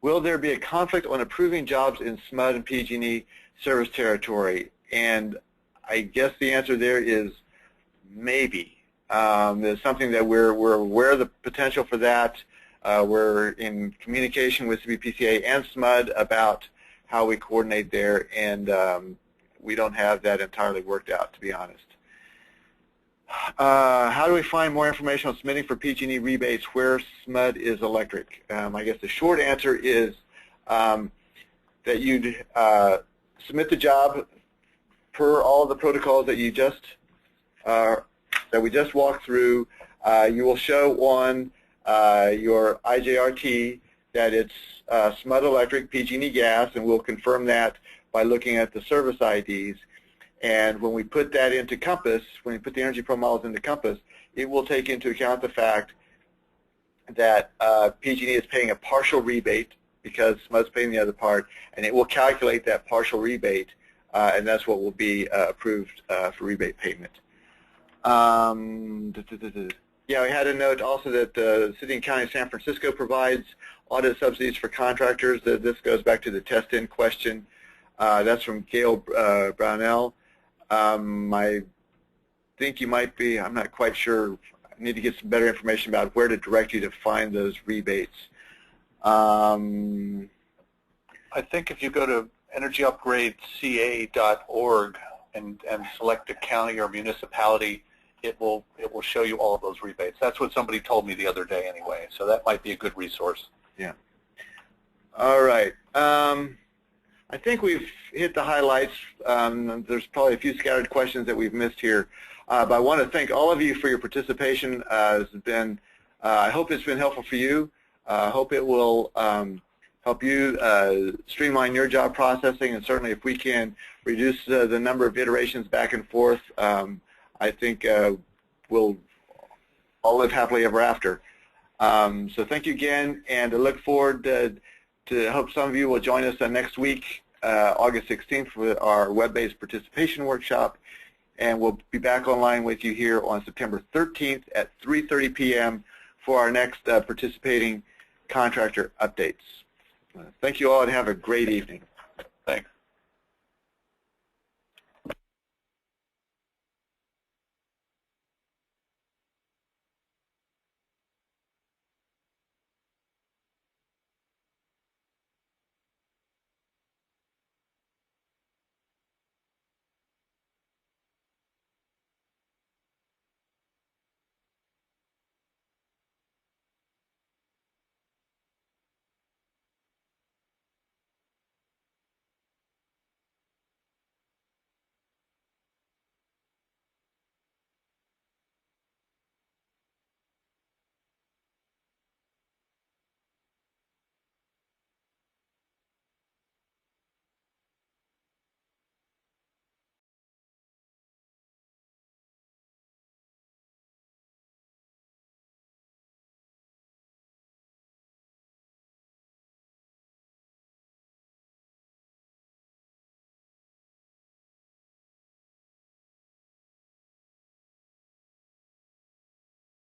A: Will there be a conflict on approving jobs in SMUD and PG&E service territory? And I guess the answer there is maybe. There's something that we're aware of the potential for that. We're in communication with CBPCA and SMUD about how we coordinate there, and we don't have that entirely worked out, to be honest. How do we find more information on submitting for PG&E rebates where SMUD is electric? I guess the short answer is that you'd submit the job per all of the protocols that we just walked through. You will show on your IJRT that it's SMUD electric, PG&E gas, and we'll confirm that by looking at the service IDs. And when we put that into Compass, when we put the energy pro models into Compass, it will take into account the fact that PG&E is paying a partial rebate because SMUD's paying the other part, and it will calculate that partial rebate, and that's what will be approved for rebate payment. Yeah, we had a note also that the City and County of San Francisco provides audit subsidies for contractors. This goes back to the test-in question. That's from Gail Brownell. I think you might be, I'm not quite sure, I need to get some better information about where to direct you to find those rebates.
B: I think if you go to energyupgradeca.org and select a county or municipality, it will show you all of those rebates. That's what somebody told me the other day anyway, so that might be a good resource.
A: Yeah. All right. I think we've hit the highlights. There's probably a few scattered questions that we've missed here. But I want to thank all of you for your participation. I hope it's been helpful for you. I hope it will help you streamline your job processing, and certainly if we can reduce the number of iterations back and forth, I think we'll all live happily ever after. So thank you again, and I look forward to hope some of you will join us next week, August 16th, for our web-based participation workshop. and we'll be back online with you here on September 13th at 3:30 p.m. for our next participating contractor updates. Thank you all and have a great evening.
B: Thanks.